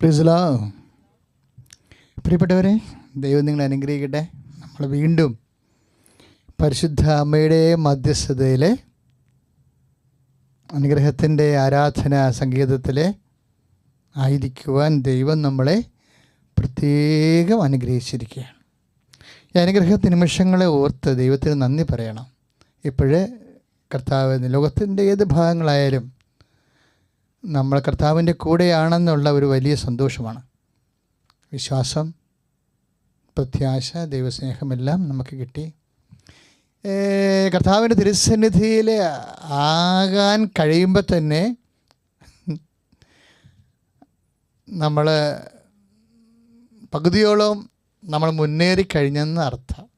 Price the Lord. പ്രിയപ്പെട്ടവരെ, ദൈവം നിങ്ങളെ അനുഗ്രഹിക്കട്ടെ. നമ്മൾ വീണ്ടും പരിശുദ്ധ അമ്മയുടെ മധ്യസ്ഥതയിലെ അനുഗ്രഹത്തിൻ്റെ ആരാധന സംഗീതത്തിൽ ആയിരിക്കുവാൻ ദൈവം നമ്മളെ പ്രത്യേകം അനുഗ്രഹിച്ചിരിക്കുകയാണ്. ഈ അനുഗ്രഹ നിമിഷങ്ങളെ ഓർത്ത് ദൈവത്തിന് നന്ദി പറയണം. ഇപ്പോഴേ കർത്താവ് ലോകത്തിൻ്റെ ഏത് ഭാഗങ്ങളായാലും നമ്മൾ കർത്താവിൻ്റെ കൂടെയാണെന്നുള്ള ഒരു വലിയ സന്തോഷമാണ്. വിശ്വാസം, പ്രത്യാശ, ദൈവസ്നേഹമെല്ലാം നമുക്ക് കിട്ടി. കർത്താവിൻ്റെ തിരുസന്നിധിയിൽ ആകാൻ കഴിയുമ്പോൾ തന്നെ നമ്മൾ പകുതിയോളം നമ്മൾ മുന്നേറിക്കഴിഞ്ഞെന്ന് അർത്ഥം.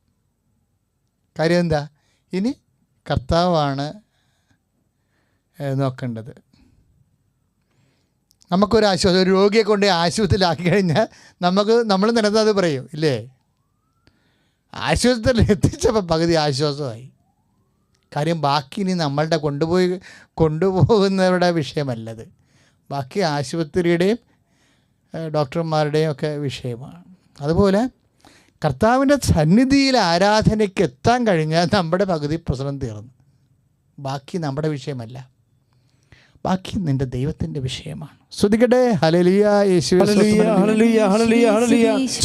കാര്യം എന്താ? ഇനി കർത്താവാണ് നോക്കേണ്ടത്. നമുക്കൊരു ആശ്വാസം, ഒരു രോഗിയെ കൊണ്ട് ആശുപത്രിയിലാക്കി കഴിഞ്ഞാൽ നമ്മൾ നിരന്തത് പറയും ഇല്ലേ? ആശുപത്രിയിൽ എത്തിച്ചപ്പോൾ പകുതി ആശ്വാസമായി. കാര്യം ബാക്കി ഇനി നമ്മളുടെ കൊണ്ടുപോകുന്നവരുടെ വിഷയമല്ലത്. ബാക്കി ആശുപത്രിയുടെയും ഡോക്ടർമാരുടെയും ഒക്കെ വിഷയമാണ്. അതുപോലെ കർത്താവിൻ്റെ സന്നിധിയിൽ ആരാധനയ്ക്ക് എത്താൻ കഴിഞ്ഞാൽ നമ്മുടെ പകുതി പ്രശ്നം തീർന്നു. ബാക്കി നമ്മുടെ വിഷയമല്ല, ബാക്കി നിന്റെ ദൈവത്തിൻ്റെ വിഷയമാണ്. സ്തുതിക്കട്ടെ. ഹല്ലേലൂയ. യേശുവേ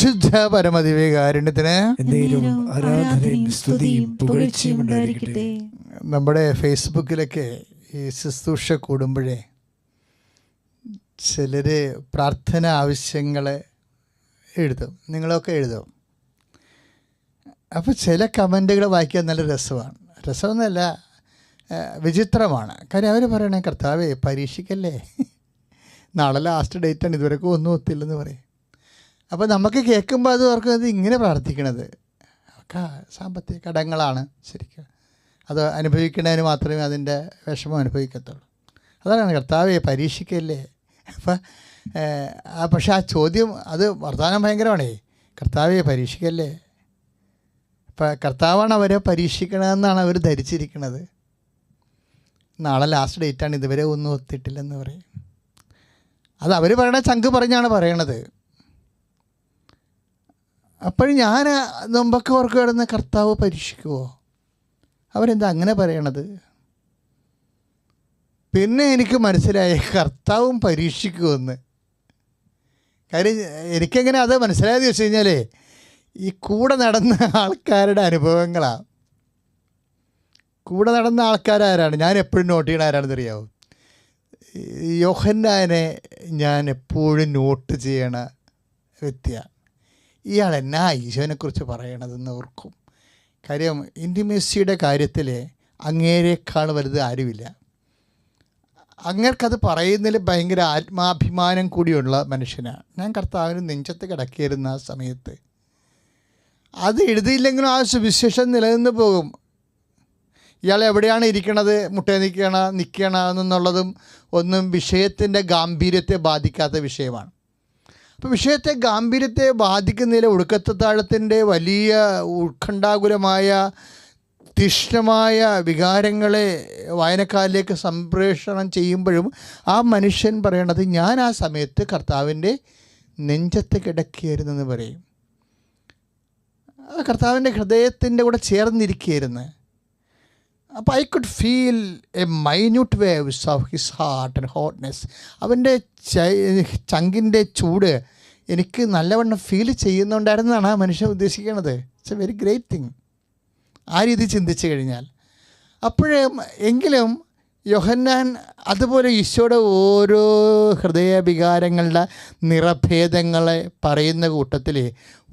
ശുദ്ധ പരമദിവ്യകാരുണ്യത്തിന് നമ്മുടെ ഫേസ്ബുക്കിലൊക്കെ ഈ ശുശ്രൂഷ കൂടുമ്പോഴേ ചിലർ പ്രാർത്ഥന ആവശ്യങ്ങൾ എഴുതും. നിങ്ങളൊക്കെ എഴുതും. അപ്പോൾ ചില കമൻറ്റുകൾ വായിക്കാൻ നല്ല രസമാണ്. രസമൊന്നുമല്ല, വിചിത്രമാണ്. കാര്യം അവർ പറയണേ, കർത്താവേ പരീക്ഷിക്കല്ലേ, നാളെ ലാസ്റ്റ് ഡേറ്റാണ്, ഇതുവരെക്കും ഒന്നും ഒത്തില്ലെന്ന് പറയും. അപ്പോൾ നമുക്ക് കേൾക്കുമ്പോൾ അത് ഓർക്കുന്നത് ഇങ്ങനെ പ്രാർത്ഥിക്കണത് സാമ്പത്തിക കടങ്ങളാണ്. ശരിക്കും അത് അനുഭവിക്കുന്നതിന് മാത്രമേ അതിൻ്റെ വിഷമം അനുഭവിക്കത്തുള്ളൂ. അതാണ് കർത്താവേ പരീക്ഷിക്കല്ലേ. അപ്പം പക്ഷെ ആ ചോദ്യം, അത് വർത്തമാനം ഭയങ്കരമാണേ. കർത്താവേ പരീക്ഷിക്കല്ലേ. അപ്പം കർത്താവാണ് അവരെ പരീക്ഷിക്കണമെന്നാണ് അവർ ധരിച്ചിരിക്കുന്നത്. നാളെ ലാസ്റ്റ് ഡേറ്റാണ്, ഇതുവരെ ഒന്നും ഒത്തിട്ടില്ലെന്ന് പറയും. അത് അവർ പറയണ ചങ്ക് പറഞ്ഞാണ് പറയണത്. അപ്പോഴും ഞാൻ മുമ്പൊക്കെ ഓർക്കുമായിരുന്നു, കർത്താവ് പരീക്ഷിക്കുമോ? അവരെന്താ അങ്ങനെ പറയണത്? പിന്നെ എനിക്ക് മനസ്സിലായി കർത്താവും പരീക്ഷിക്കുമെന്ന്. കാര്യം എനിക്കെങ്ങനെ അത് മനസ്സിലായെന്ന് വെച്ച് കഴിഞ്ഞാൽ ഈ കൂടെ നടന്ന ആൾക്കാരുടെ അനുഭവങ്ങളാണ്. കൂടെ നടന്ന ആൾക്കാരാരാണ്? ഞാൻ എപ്പോഴും നോട്ട് ചെയ്യണ ആരാണെന്ന് അറിയാമോ? യോഹന്നാനെ ഞാൻ എപ്പോഴും നോട്ട് ചെയ്യണ വ്യക്തിയാണ്. ഇയാൾ എന്നാ ഈശോനെക്കുറിച്ച് പറയണതെന്ന് ഓർക്കും. കാര്യം ഇൻറ്റിമേസിയുടെ കാര്യത്തിൽ അങ്ങേരേക്കാൾ വലുത് ആരുമില്ല. അങ്ങേർക്കത് പറയുന്നതിൽ ഭയങ്കര ആത്മാഭിമാനം കൂടിയുള്ള മനുഷ്യനാണ്. ഞാൻ കർത്താവിന് നെഞ്ചത്ത് കിടക്കിയിരുന്ന ആ സമയത്ത് അത് എഴുതിയില്ലെങ്കിലും ആ സുവിശേഷം നിലനിന്ന് പോകും. ഇയാൾ എവിടെയാണ് ഇരിക്കണത്, മുട്ടേ നിൽക്കണ എന്നുള്ളതും ഒന്നും വിഷയത്തിൻ്റെ ഗാംഭീര്യത്തെ ബാധിക്കാത്ത വിഷയമാണ്. അപ്പോൾ വിഷയത്തെ ഗാംഭീര്യത്തെ ബാധിക്കുന്നതിൽ ഒടുക്കത്താഴത്തിൻ്റെ വലിയ ഉത്കണ്ഠാകുലമായ തീക്ഷ്ണമായ വികാരങ്ങളെ വായനക്കാരിലേക്ക് സംപ്രേഷണം ചെയ്യുമ്പോഴും ആ മനുഷ്യൻ പറയണത്, ഞാൻ ആ സമയത്ത് കർത്താവിൻ്റെ നെഞ്ചത്ത് കിടക്കുകയായിരുന്നെന്ന് പറയും. കർത്താവിൻ്റെ ഹൃദയത്തിൻ്റെ കൂടെ ചേർന്നിരിക്കുകയായിരുന്നു. അപ്പോൾ I could feel A minute waves of his heart and hotness. അവൻ്റെ ചങ്കിൻ്റെ ചൂട് എനിക്ക് നല്ലവണ്ണം ഫീൽ ചെയ്യുന്നുണ്ടായിരുന്നതാണ് ആ മനുഷ്യൻ ഉദ്ദേശിക്കുന്നത്. It's A very great thing ആ രീതി ചിന്തിച്ചു കഴിഞ്ഞാൽ. എങ്കിലും യോഹന്നാൻ അതുപോലെ ഈശോയുടെ ഓരോ ഹൃദയവികാരങ്ങളുടെ നിറഭേദങ്ങളെ പറയുന്ന കൂട്ടത്തിൽ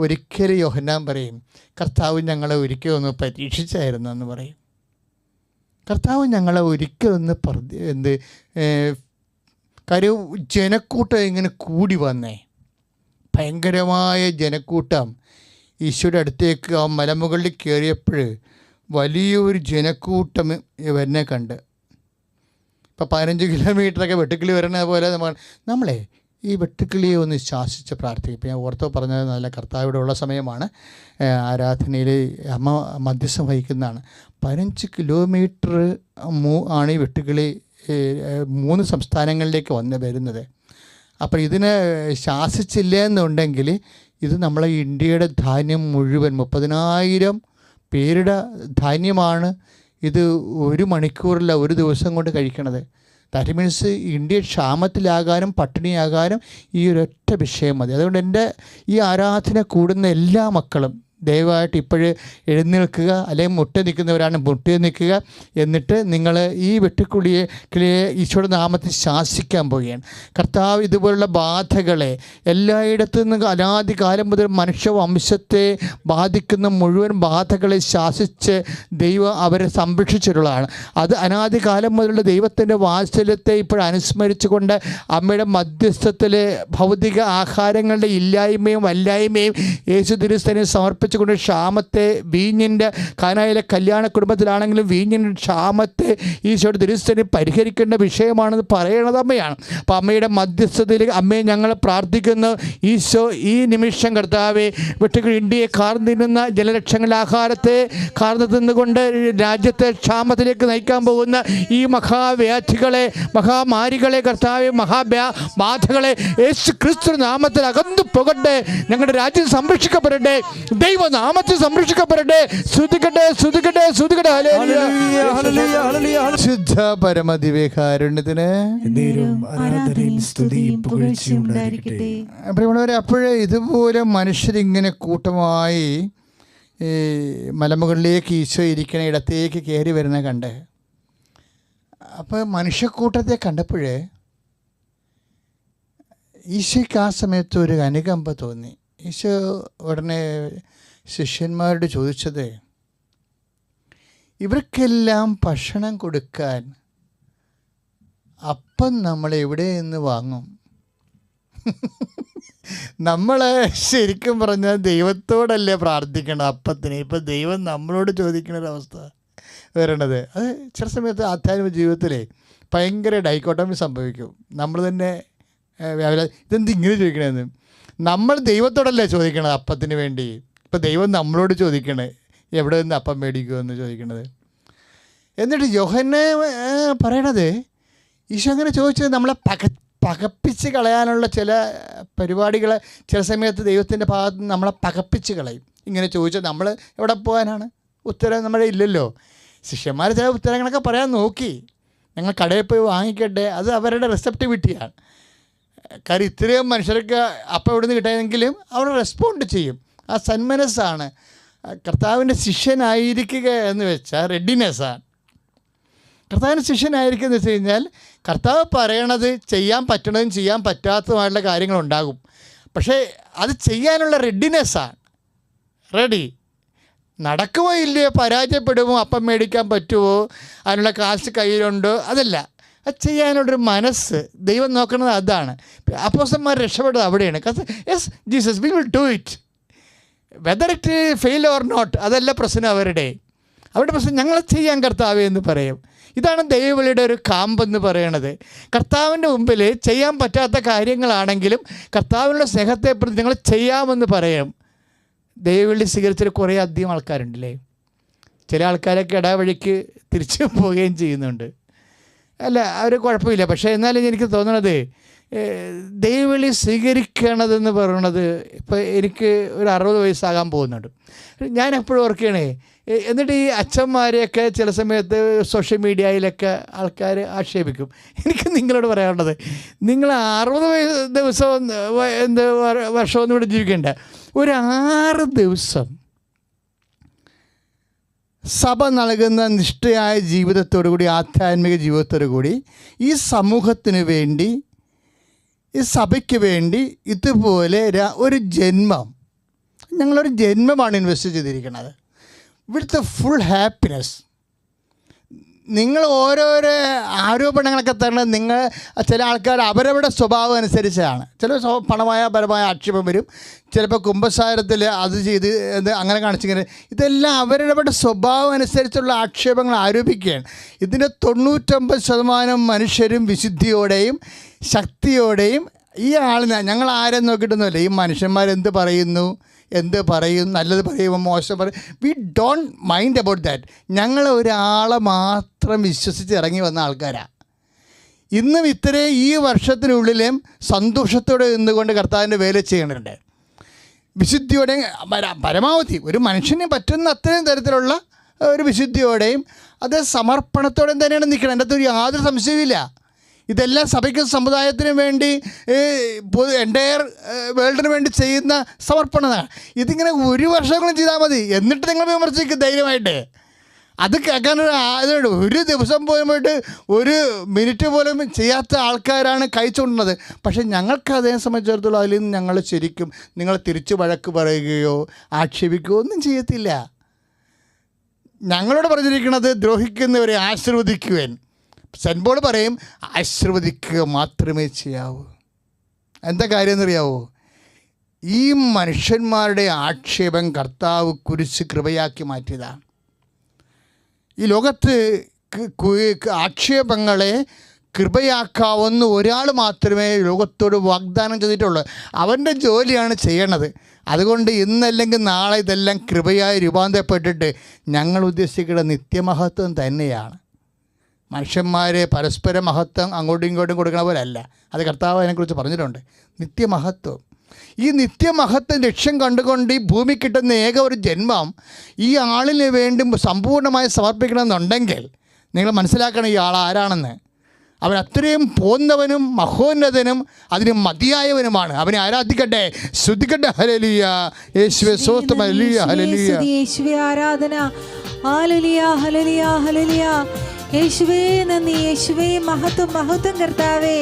ഒരിക്കലും യോഹന്നാൻ പറയും, കർത്താവ് ഞങ്ങളെ ഒരിക്കലൊന്ന് പരീക്ഷിച്ചായിരുന്നു എന്ന് പറയും. കർത്താവ് ഞങ്ങളെ ഒരിക്കലൊന്ന് കാര്യം ജനക്കൂട്ടം ഇങ്ങനെ കൂടി വന്നേ, ഭയങ്കരമായ ജനക്കൂട്ടം ഈശോയുടെ അടുത്തേക്ക് ആ മലമുകളിൽ കയറിയപ്പോൾ വലിയൊരു ജനക്കൂട്ടം ഇവനെ കണ്ട്. ഇപ്പോൾ 15 കിലോമീറ്ററൊക്കെ വെട്ടുക്കിളി വരണ പോലെ നമ്മളെ ഈ വെട്ടുക്കിളിയെ ഒന്ന് ശാസിച്ച് പ്രാർത്ഥിക്കും. ഇപ്പോൾ ഞാൻ ഓർത്തോ പറഞ്ഞത് നല്ല കർത്താവിടെ ഉള്ള സമയമാണ്, ആരാധനയിൽ അമ്മ മധ്യസ്ഥം വഹിക്കുന്നതാണ്. 15 കിലോമീറ്റർ ആണ് ഈ വെട്ടുക്കിളി 3 സംസ്ഥാനങ്ങളിലേക്ക് വരുന്നത്. അപ്പോൾ ഇതിനെ ശാസിച്ചില്ല എന്നുണ്ടെങ്കിൽ ഇത് നമ്മളെ ഇന്ത്യയുടെ ധാന്യം മുഴുവൻ 30,000 പേരുടെ ധാന്യമാണ് ഇത് 1 മണിക്കൂറില്ല, 1 ദിവസം കൊണ്ട് കഴിക്കണത്. ദാറ്റ് മീൻസ് ഇന്ത്യ ക്ഷാമത്തിലാകാനും പട്ടിണിയാകാനും ഈ ഒരൊറ്റ വിഷയം മതി. അതുകൊണ്ട് എൻ്റെ ഈ ആരാധന കൂടുന്ന എല്ലാ മക്കളും ദയവായിട്ട് ഇപ്പോഴ് എഴുന്നേൽക്കുക, അല്ലെങ്കിൽ മുട്ട നിൽക്കുന്നവരാണ് മുട്ട നിൽക്കുക. എന്നിട്ട് നിങ്ങൾ ഈ വെട്ടുക്കുള്ളിയെ ഈശോയുടെ നാമത്തിൽ ശാസിക്കാൻ പോവുകയാണ്. കർത്താവ് ഇതുപോലുള്ള ബാധകളെ എല്ലായിടത്തു നിന്നും അനാദികാലം മുതൽ മനുഷ്യവംശത്തെ ബാധിക്കുന്ന മുഴുവൻ ബാധകളെ ശാസിച്ച് ദൈവം അവരെ സംരക്ഷിച്ചിട്ടുള്ളതാണ്. അത് അനാദികാലം മുതലുള്ള ദൈവത്തിൻ്റെ വാത്സല്യത്തെ ഇപ്പോൾ അനുസ്മരിച്ചുകൊണ്ട് അമ്മയുടെ മധ്യസ്ഥത്തിൽ ഭൗതിക ആഹാരങ്ങളുടെ ഇല്ലായ്മയും വല്ലായ്മയും യേശു തിരുസേനയെ സമർപ്പിച്ചുകൊണ്ട് ക്ഷാമത്തെ, വീഞ്ഞിൻ്റെ കാനായിലെ കല്യാണ കുടുംബത്തിലാണെങ്കിലും വീഞ്ഞിൻ്റെ ക്ഷാമത്തെ ഈശോയുടെ തിരുസേനയിൽ പരിഹരിക്കേണ്ട വിഷയമാണെന്ന് പറയണത് അമ്മയാണ്. അപ്പോൾ അമ്മയുടെ മധ്യസ്ഥതയിൽ അമ്മയെ ഞങ്ങൾ പ്രാർത്ഥിക്കുന്നു. ഈശോ ഈ നിമിഷം കർത്താവെ വെട്ടുകൾ ഇന്ത്യയെ കാർന്നു തിന്നുന്ന ജലലക്ഷങ്ങളുടെ ആഹാരത്തെ കാർന്നു തിന്നുകൊണ്ട് രാജ്യത്തെ ക്ഷാമത്തിലേക്ക് നയിക്കാൻ പോകുന്ന ഈ മഹാവ്യാധികളെ, മഹാമാരികളെ, കർത്താവെ ബാധകളെ യേശു ക്രിസ്തു നാമത്തിൽ അകന്നു പോകട്ടെ. ഞങ്ങളുടെ രാജ്യം സംരക്ഷിക്കപ്പെടട്ടെ, ദൈവനാമത്തിൽ സംരക്ഷിക്കപ്പെടട്ടെ. സ്തുതിക്കട്ടെ, സ്തുതിക്കട്ടെ, സ്തുതിക്കട്ടെ. ശുദ്ധ പരമദിവ്യകാരുണ്യത്തിന് പ്രിയമുള്ളവരെ, അപ്പോഴേ ഇതുപോലെ മനുഷ്യരിങ്ങനെ കൂട്ടമായി ഈ മലമുകളിലേക്ക് ഈശോ ഇരിക്കണ ഇടത്തേക്ക് കയറി വരുന്ന കണ്ട്, അപ്പോൾ മനുഷ്യക്കൂട്ടത്തെ കണ്ടപ്പോഴേ ഈശോയ്ക്ക് ആ സമയത്ത് ഒരു അനുകമ്പ തോന്നി. ഈശോ ഉടനെ ശിഷ്യന്മാരോട് ചോദിച്ചത്, ഇവർക്കെല്ലാം ഭക്ഷണം കൊടുക്കാൻ അപ്പം നമ്മൾ എവിടെ നിന്ന് വാങ്ങും? നമ്മൾ ശരിക്കും പറഞ്ഞാൽ ദൈവത്തോടല്ലേ പ്രാർത്ഥിക്കണം അപ്പത്തിന്. ഇപ്പം ദൈവം നമ്മളോട് ചോദിക്കണൊരവസ്ഥ വരണത്. അത് ചില സമയത്ത് ആധ്യാത്മിക ജീവിതത്തിലെ ഭയങ്കര ഡൈക്കോട്ടമി സംഭവിക്കും. നമ്മൾ തന്നെ ഇതെന്ത് ഇങ്ങനെ ചോദിക്കണമെന്ന്. നമ്മൾ ദൈവത്തോടല്ലേ ചോദിക്കണത് അപ്പത്തിന് വേണ്ടി. ഇപ്പം ദൈവം നമ്മളോട് ചോദിക്കണേ എവിടെ നിന്ന് അപ്പം മേടിക്കുമെന്ന് ചോദിക്കണത്. എന്നിട്ട് യോഹന്നെ പറയണത്, ഈശോ അങ്ങനെ ചോദിച്ചത് നമ്മളെ പകപ്പിച്ച് കളയാനുള്ള ചില പരിപാടികൾ ചില സമയത്ത് ദൈവത്തിൻ്റെ ഭാഗത്ത് നിന്ന് നമ്മളെ പകപ്പിച്ച് കളയും. ഇങ്ങനെ ചോദിച്ചാൽ നമ്മൾ എവിടെ പോകാനാണ്? ഉത്തരം നമ്മുടെ ഇല്ലല്ലോ. ശിഷ്യന്മാർ ചില ഉത്തരങ്ങളൊക്കെ പറയാൻ നോക്കി, ഞങ്ങൾ കടയിൽ പോയി വാങ്ങിക്കട്ടെ, അത് അവരുടെ റിസപ്റ്റിവിറ്റിയാണ്. കാര്യം ഇത്രയും മനുഷ്യർക്ക് അപ്പം എവിടെ നിന്ന് കിട്ടാമെങ്കിലും അവർ റെസ്പോണ്ട് ചെയ്യും. ആ സന്മനസ്സാണ്. കർത്താവിൻ്റെ ശിഷ്യനായിരിക്കുക എന്ന് വെച്ചാൽ റെഡിനെസ്സാണ്. കർത്താവിൻ്റെ ശിഷ്യനായിരിക്കുക എന്ന് വെച്ച് കഴിഞ്ഞാൽ കർത്താവ് പറയണത് ചെയ്യാൻ പറ്റണതും ചെയ്യാൻ പറ്റാത്തതുമായിട്ടുള്ള കാര്യങ്ങളുണ്ടാകും. പക്ഷേ അത് ചെയ്യാനുള്ള റെഡിനെസ്സാണ്. റെഡി. നടക്കുമോ ഇല്ലയോ, പരാജയപ്പെടുമോ, അപ്പം മേടിക്കാൻ പറ്റുമോ, അതിനുള്ള കാശ് കയ്യിലുണ്ടോ, അതല്ല. അത് ചെയ്യാനുള്ളൊരു മനസ്സ് ദൈവം നോക്കുന്നത് അതാണ്. അപ്പോസ്തലന്മാർ രക്ഷപ്പെട്ടത് അവിടെയാണ്. Yes Jesus we will do it whether it fail or not, അതല്ല പ്രശ്നം അവരുടെ പ്രശ്നം. ഞങ്ങൾ ചെയ്യാൻ കർത്താവേ എന്ന് പറയും. ഇതാണ് ദൈവവിളിയുടെ ഒരു കാമ്പെന്ന് പറയണത്. കർത്താവിൻ്റെ മുമ്പിൽ ചെയ്യാൻ പറ്റാത്ത കാര്യങ്ങളാണെങ്കിലും കർത്താവിനുള്ള സ്നേഹത്തെ പ്രതി ഞങ്ങൾ ചെയ്യാമെന്ന് പറയും. ദൈവവിളി സ്വീകരിച്ചിട്ട് കുറേ അധികം ആൾക്കാരുണ്ടല്ലേ. ചില ആൾക്കാരൊക്കെ ഇടവഴിക്ക് തിരിച്ചു പോവുകയും ചെയ്യുന്നുണ്ട്. അല്ല, അവർ കുഴപ്പമില്ല. പക്ഷേ എന്നാലും എനിക്ക് തോന്നണത് ദൈവവിളി സ്വീകരിക്കണതെന്ന് പറയണത്, ഇപ്പോൾ എനിക്ക് ഒരു 60 വയസ്സാകാൻ പോകുന്നുണ്ട്. ഞാൻ എപ്പോഴും ഓർക്കുകയാണേ. എന്നിട്ട് ഈ അച്ഛന്മാരെയൊക്കെ ചില സമയത്ത് സോഷ്യൽ മീഡിയയിലൊക്കെ ആൾക്കാർ ആക്ഷേപിക്കും. എനിക്ക് നിങ്ങളോട് പറയാനുള്ളത്, നിങ്ങൾ 60 ദിവസം വർഷമൊന്നും ഇവിടെ ജീവിക്കേണ്ട. ഒരു 6 ദിവസം സഭ നൽകുന്ന നിഷ്ഠയായ ജീവിതത്തോടു കൂടി, ആധ്യാത്മിക ജീവിതത്തോടു കൂടി ഈ സമൂഹത്തിന് വേണ്ടി, ഈ സഭയ്ക്ക് വേണ്ടി ഇതുപോലെ ഒരു ജന്മം, ഞങ്ങളൊരു ജന്മമാണ് ഇൻവെസ്റ്റ് ചെയ്തിരിക്കുന്നത് വിത്ത് ഫുൾ ഹാപ്പിനെസ്. നിങ്ങൾ ഓരോരോ ആരോപണങ്ങളൊക്കെ തരുന്നത് നിങ്ങൾ ചില ആൾക്കാർ അവരവരുടെ സ്വഭാവം അനുസരിച്ചാണ്. ചില പണമായ പരമായ ആക്ഷേപം വരും. ചിലപ്പോൾ കുംഭസാരത്തിൽ അത് ചെയ്ത് അങ്ങനെ കാണിച്ചിങ്ങനെ, ഇതെല്ലാം അവരവരുടെ സ്വഭാവം അനുസരിച്ചുള്ള ആക്ഷേപങ്ങൾ ആരോപിക്കുകയാണ്. ഇതിൻ്റെ 99% മനുഷ്യരും വിശുദ്ധിയോടെയും ശക്തിയോടെയും ഈ ആളിനെ ഞങ്ങൾ ആരും നോക്കിയിട്ടൊന്നുമില്ല. ഈ മനുഷ്യന്മാരെന്ത് പറയുന്നു, എന്ത് പറയും, നല്ലത് പറയുമ്പോൾ മോശം പറയും, we don't mind about that. ഞങ്ങൾ ഒരാളെ മാത്രം വിശ്വസിച്ച് ഇറങ്ങി വന്ന ആൾക്കാരാണ്. ഇന്നും ഇത്രയും ഈ വർഷത്തിനുള്ളിലും സന്തോഷത്തോടെ നിന്നുകൊണ്ട് കർത്താവിൻ്റെ വേല ചെയ്യണുണ്ട്. വിശുദ്ധിയോടെ പരമാവധി ഒരു മനുഷ്യന് പറ്റുന്ന അത്രയും തരത്തിലുള്ള ഒരു വിശുദ്ധിയോടെയും അത് സമർപ്പണത്തോടെയും തന്നെയാണ് നിൽക്കണം. എൻ്റെ അകത്ത് യാതൊരു സംശയവുമില്ല. ഇതെല്ലാം സഭയ്ക്കും സമുദായത്തിനും വേണ്ടി എൻ്റയർ വേൾഡിന് വേണ്ടി ചെയ്യുന്ന സമർപ്പണമാണ്. ഇതിങ്ങനെ ഒരു വർഷങ്ങളും ചെയ്താൽ മതി. എന്നിട്ട് നിങ്ങൾ വിമർശിക്കും ധൈര്യമായിട്ട്. അത് കേൾക്കാനൊരു ഒരു ദിവസം പോലും പോയിട്ട് ഒരു മിനിറ്റ് പോലും ചെയ്യാത്ത ആൾക്കാരാണ് കഴിച്ചുകൊണ്ടുള്ളത്. പക്ഷേ ഞങ്ങൾക്ക് അതേ സംബന്ധിച്ചിടത്തോളം അതിൽ നിന്ന് ഞങ്ങൾ ശരിക്കും നിങ്ങൾ തിരിച്ച് വഴക്ക് പറയുകയോ ആക്ഷേപിക്കുകയോ ഒന്നും ചെയ്യത്തില്ല. ഞങ്ങളോട് പറഞ്ഞിരിക്കുന്നത് ദ്രോഹിക്കുന്നവരെ ആശീർവദിക്കുവാൻ. സെൻറ്റ് പോൾ പറയും ആശീർവദിക്കുക മാത്രമേ ചെയ്യാവൂ. എന്താ കാര്യം എന്നറിയാവോ? ഈ മനുഷ്യന്മാരുടെ ആക്ഷേപം കർത്താവ് കുരിശ് കൃപയാക്കി മാറ്റിയതാണ്. ഈ ലോകത്ത് ആക്ഷേപങ്ങളെ കൃപയാക്കാവുന്ന ഒരാൾ മാത്രമേ ലോകത്തോട് വാഗ്ദാനം ചെയ്തിട്ടുള്ളൂ. അവൻ്റെ ജോലിയാണ് ചെയ്യണത്. അതുകൊണ്ട് ഇന്നല്ലെങ്കിൽ നാളെ ഇതെല്ലാം കൃപയായി രൂപാന്തരപ്പെട്ടിട്ട് ഞങ്ങൾ ഉദ്ദേശിക്കുന്ന നിത്യമഹത്വം തന്നെയാണ്. മനുഷ്യന്മാരെ പരസ്പര മഹത്വം അങ്ങോട്ടും ഇങ്ങോട്ടും കൊടുക്കണ പോലെ അല്ല. അത് കർത്താവ് അതിനെക്കുറിച്ച് പറഞ്ഞിട്ടുണ്ട്. നിത്യമഹത്വം. ഈ നിത്യമഹത്വം ലക്ഷ്യം കണ്ടുകൊണ്ട് ഈ ഭൂമി കിട്ടുന്ന ഏക ഒരു ജന്മം ഈ ആളിന് വേണ്ടി സമ്പൂർണ്ണമായി സമർപ്പിക്കണമെന്നുണ്ടെങ്കിൽ നിങ്ങൾ മനസ്സിലാക്കണം ഈ ആൾ ആരാണെന്ന്. അവൻ അത്രയും പോന്നവനും മഹോന്നതനും അതിന് മതിയായവനുമാണ്. അവനെ ആരാധിക്കട്ടെ, സ്തുതിക്കട്ടെ. ഹല്ലേലൂയ, യേശുവേ സ്തോത്രം, ഹല്ലേലൂയ, ഹല്ലേലൂയ, യേശുവേ ആരാധന, ഹല്ലേലൂയ, ഹല്ലേലൂയ, ഹല്ലേലൂയ, യേശുവേ നന്ദി, യേശുവേ മഹത്വം, മഹത്വം കർത്താവേ.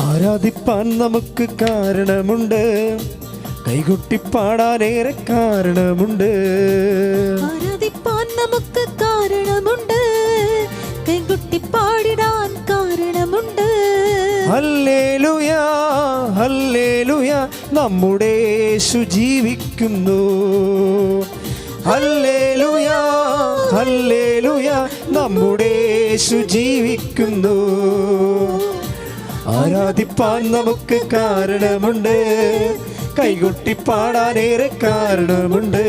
ആരാധിപ്പാൻ നമുക്ക് കാരണമുണ്ട്, കൈകൊട്ടിപ്പാടാനേറെ കാരണമുണ്ട്. ആരാധിപ്പാൻ നമുക്ക് കാരണമുണ്ട്, കൈകൊട്ടിപ്പാടിടാൻ കാരണമുണ്ട്. ഹല്ലേലൂയ, ഹല്ലേലൂയ, നമ്മുടെ യേശു ജീവിക്കുന്നു. ഹല്ലേലൂയ, ഹല്ലേലൂയ, നമ്മുടെ യേശു ജീവിക്കുന്നു. ആരാധിപ്പാൻ നമുക്ക് കാരണമുണ്ട്, കൈകൊട്ടിപ്പാടാനേറെ കാരണമുണ്ട്.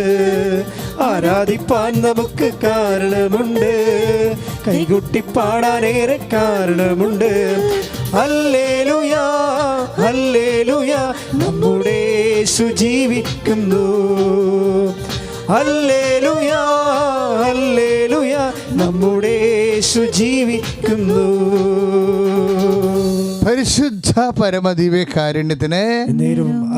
ആരാധിപ്പാൻ നമുക്ക് കാരണമുണ്ട്, കൈകൊട്ടിപ്പാടാനേറെ കാരണമുണ്ട്. ഹല്ലേലൂയ, ഹല്ലേലൂയ, നമ്മുടെ യേശു ജീവിക്കുന്നു. ഹല്ലേലൂയ, ഹല്ലേലൂയ, നമ്മുടെ യേശു ജീവിക്കുന്നു. പരിശുദ്ധ പരമദിവ്യകാരുണ്യത്തിന്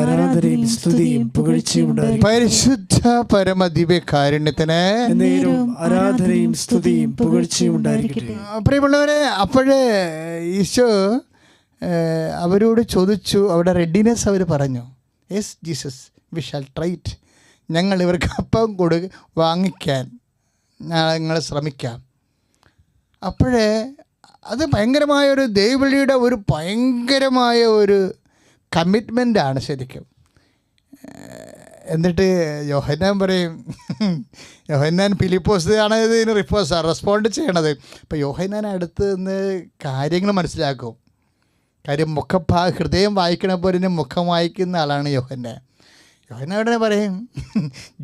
ആരാധനയും സ്തുതിയും പുകഴ്ചയും ഉണ്ടായിരിക്കട്ടെ. പരിശുദ്ധ പരമദിവ്യകാരുണ്യത്തിന് ആരാധനയും സ്തുതിയും പുകഴ്ചയും ഉണ്ടായിരിക്കട്ടെ. പ്രിയമുള്ളവരെ, അപ്പോഴേ ഈശോ അവരോട് ചോദിച്ചു, അവരുടെ റെഡിനെസ് അവർ പറഞ്ഞു. Yes Jesus, we shall try it. ഞങ്ങൾ ഇവർക്ക് അപ്പം വാങ്ങിക്കാൻ ഞങ്ങൾ ശ്രമിക്കാം. അപ്പോഴേ അത് ഭയങ്കരമായൊരു ദൈവവിളിയുടെ ഒരു ഭയങ്കരമായ ഒരു കമ്മിറ്റ്മെൻ്റാണ് ശരിക്കും. എന്നിട്ട് യോഹന്നാൻ പറയും, യോഹന്നാൻ ഫിലിപ്പോസ് ആണ് ഇതിന് റെസ്പോണ്ട് ചെയ്യണത്. അപ്പോൾ യോഹന്നാൻ അടുത്ത് നിന്ന് കാര്യങ്ങൾ മനസ്സിലാക്കും. കാര്യം ഹൃദയം വായിക്കണ പോലെ മുഖം വായിക്കുന്ന ആളാണ് യോഹന്നാൻ. യോഹന്നാൻ ഉടനെ പറയും,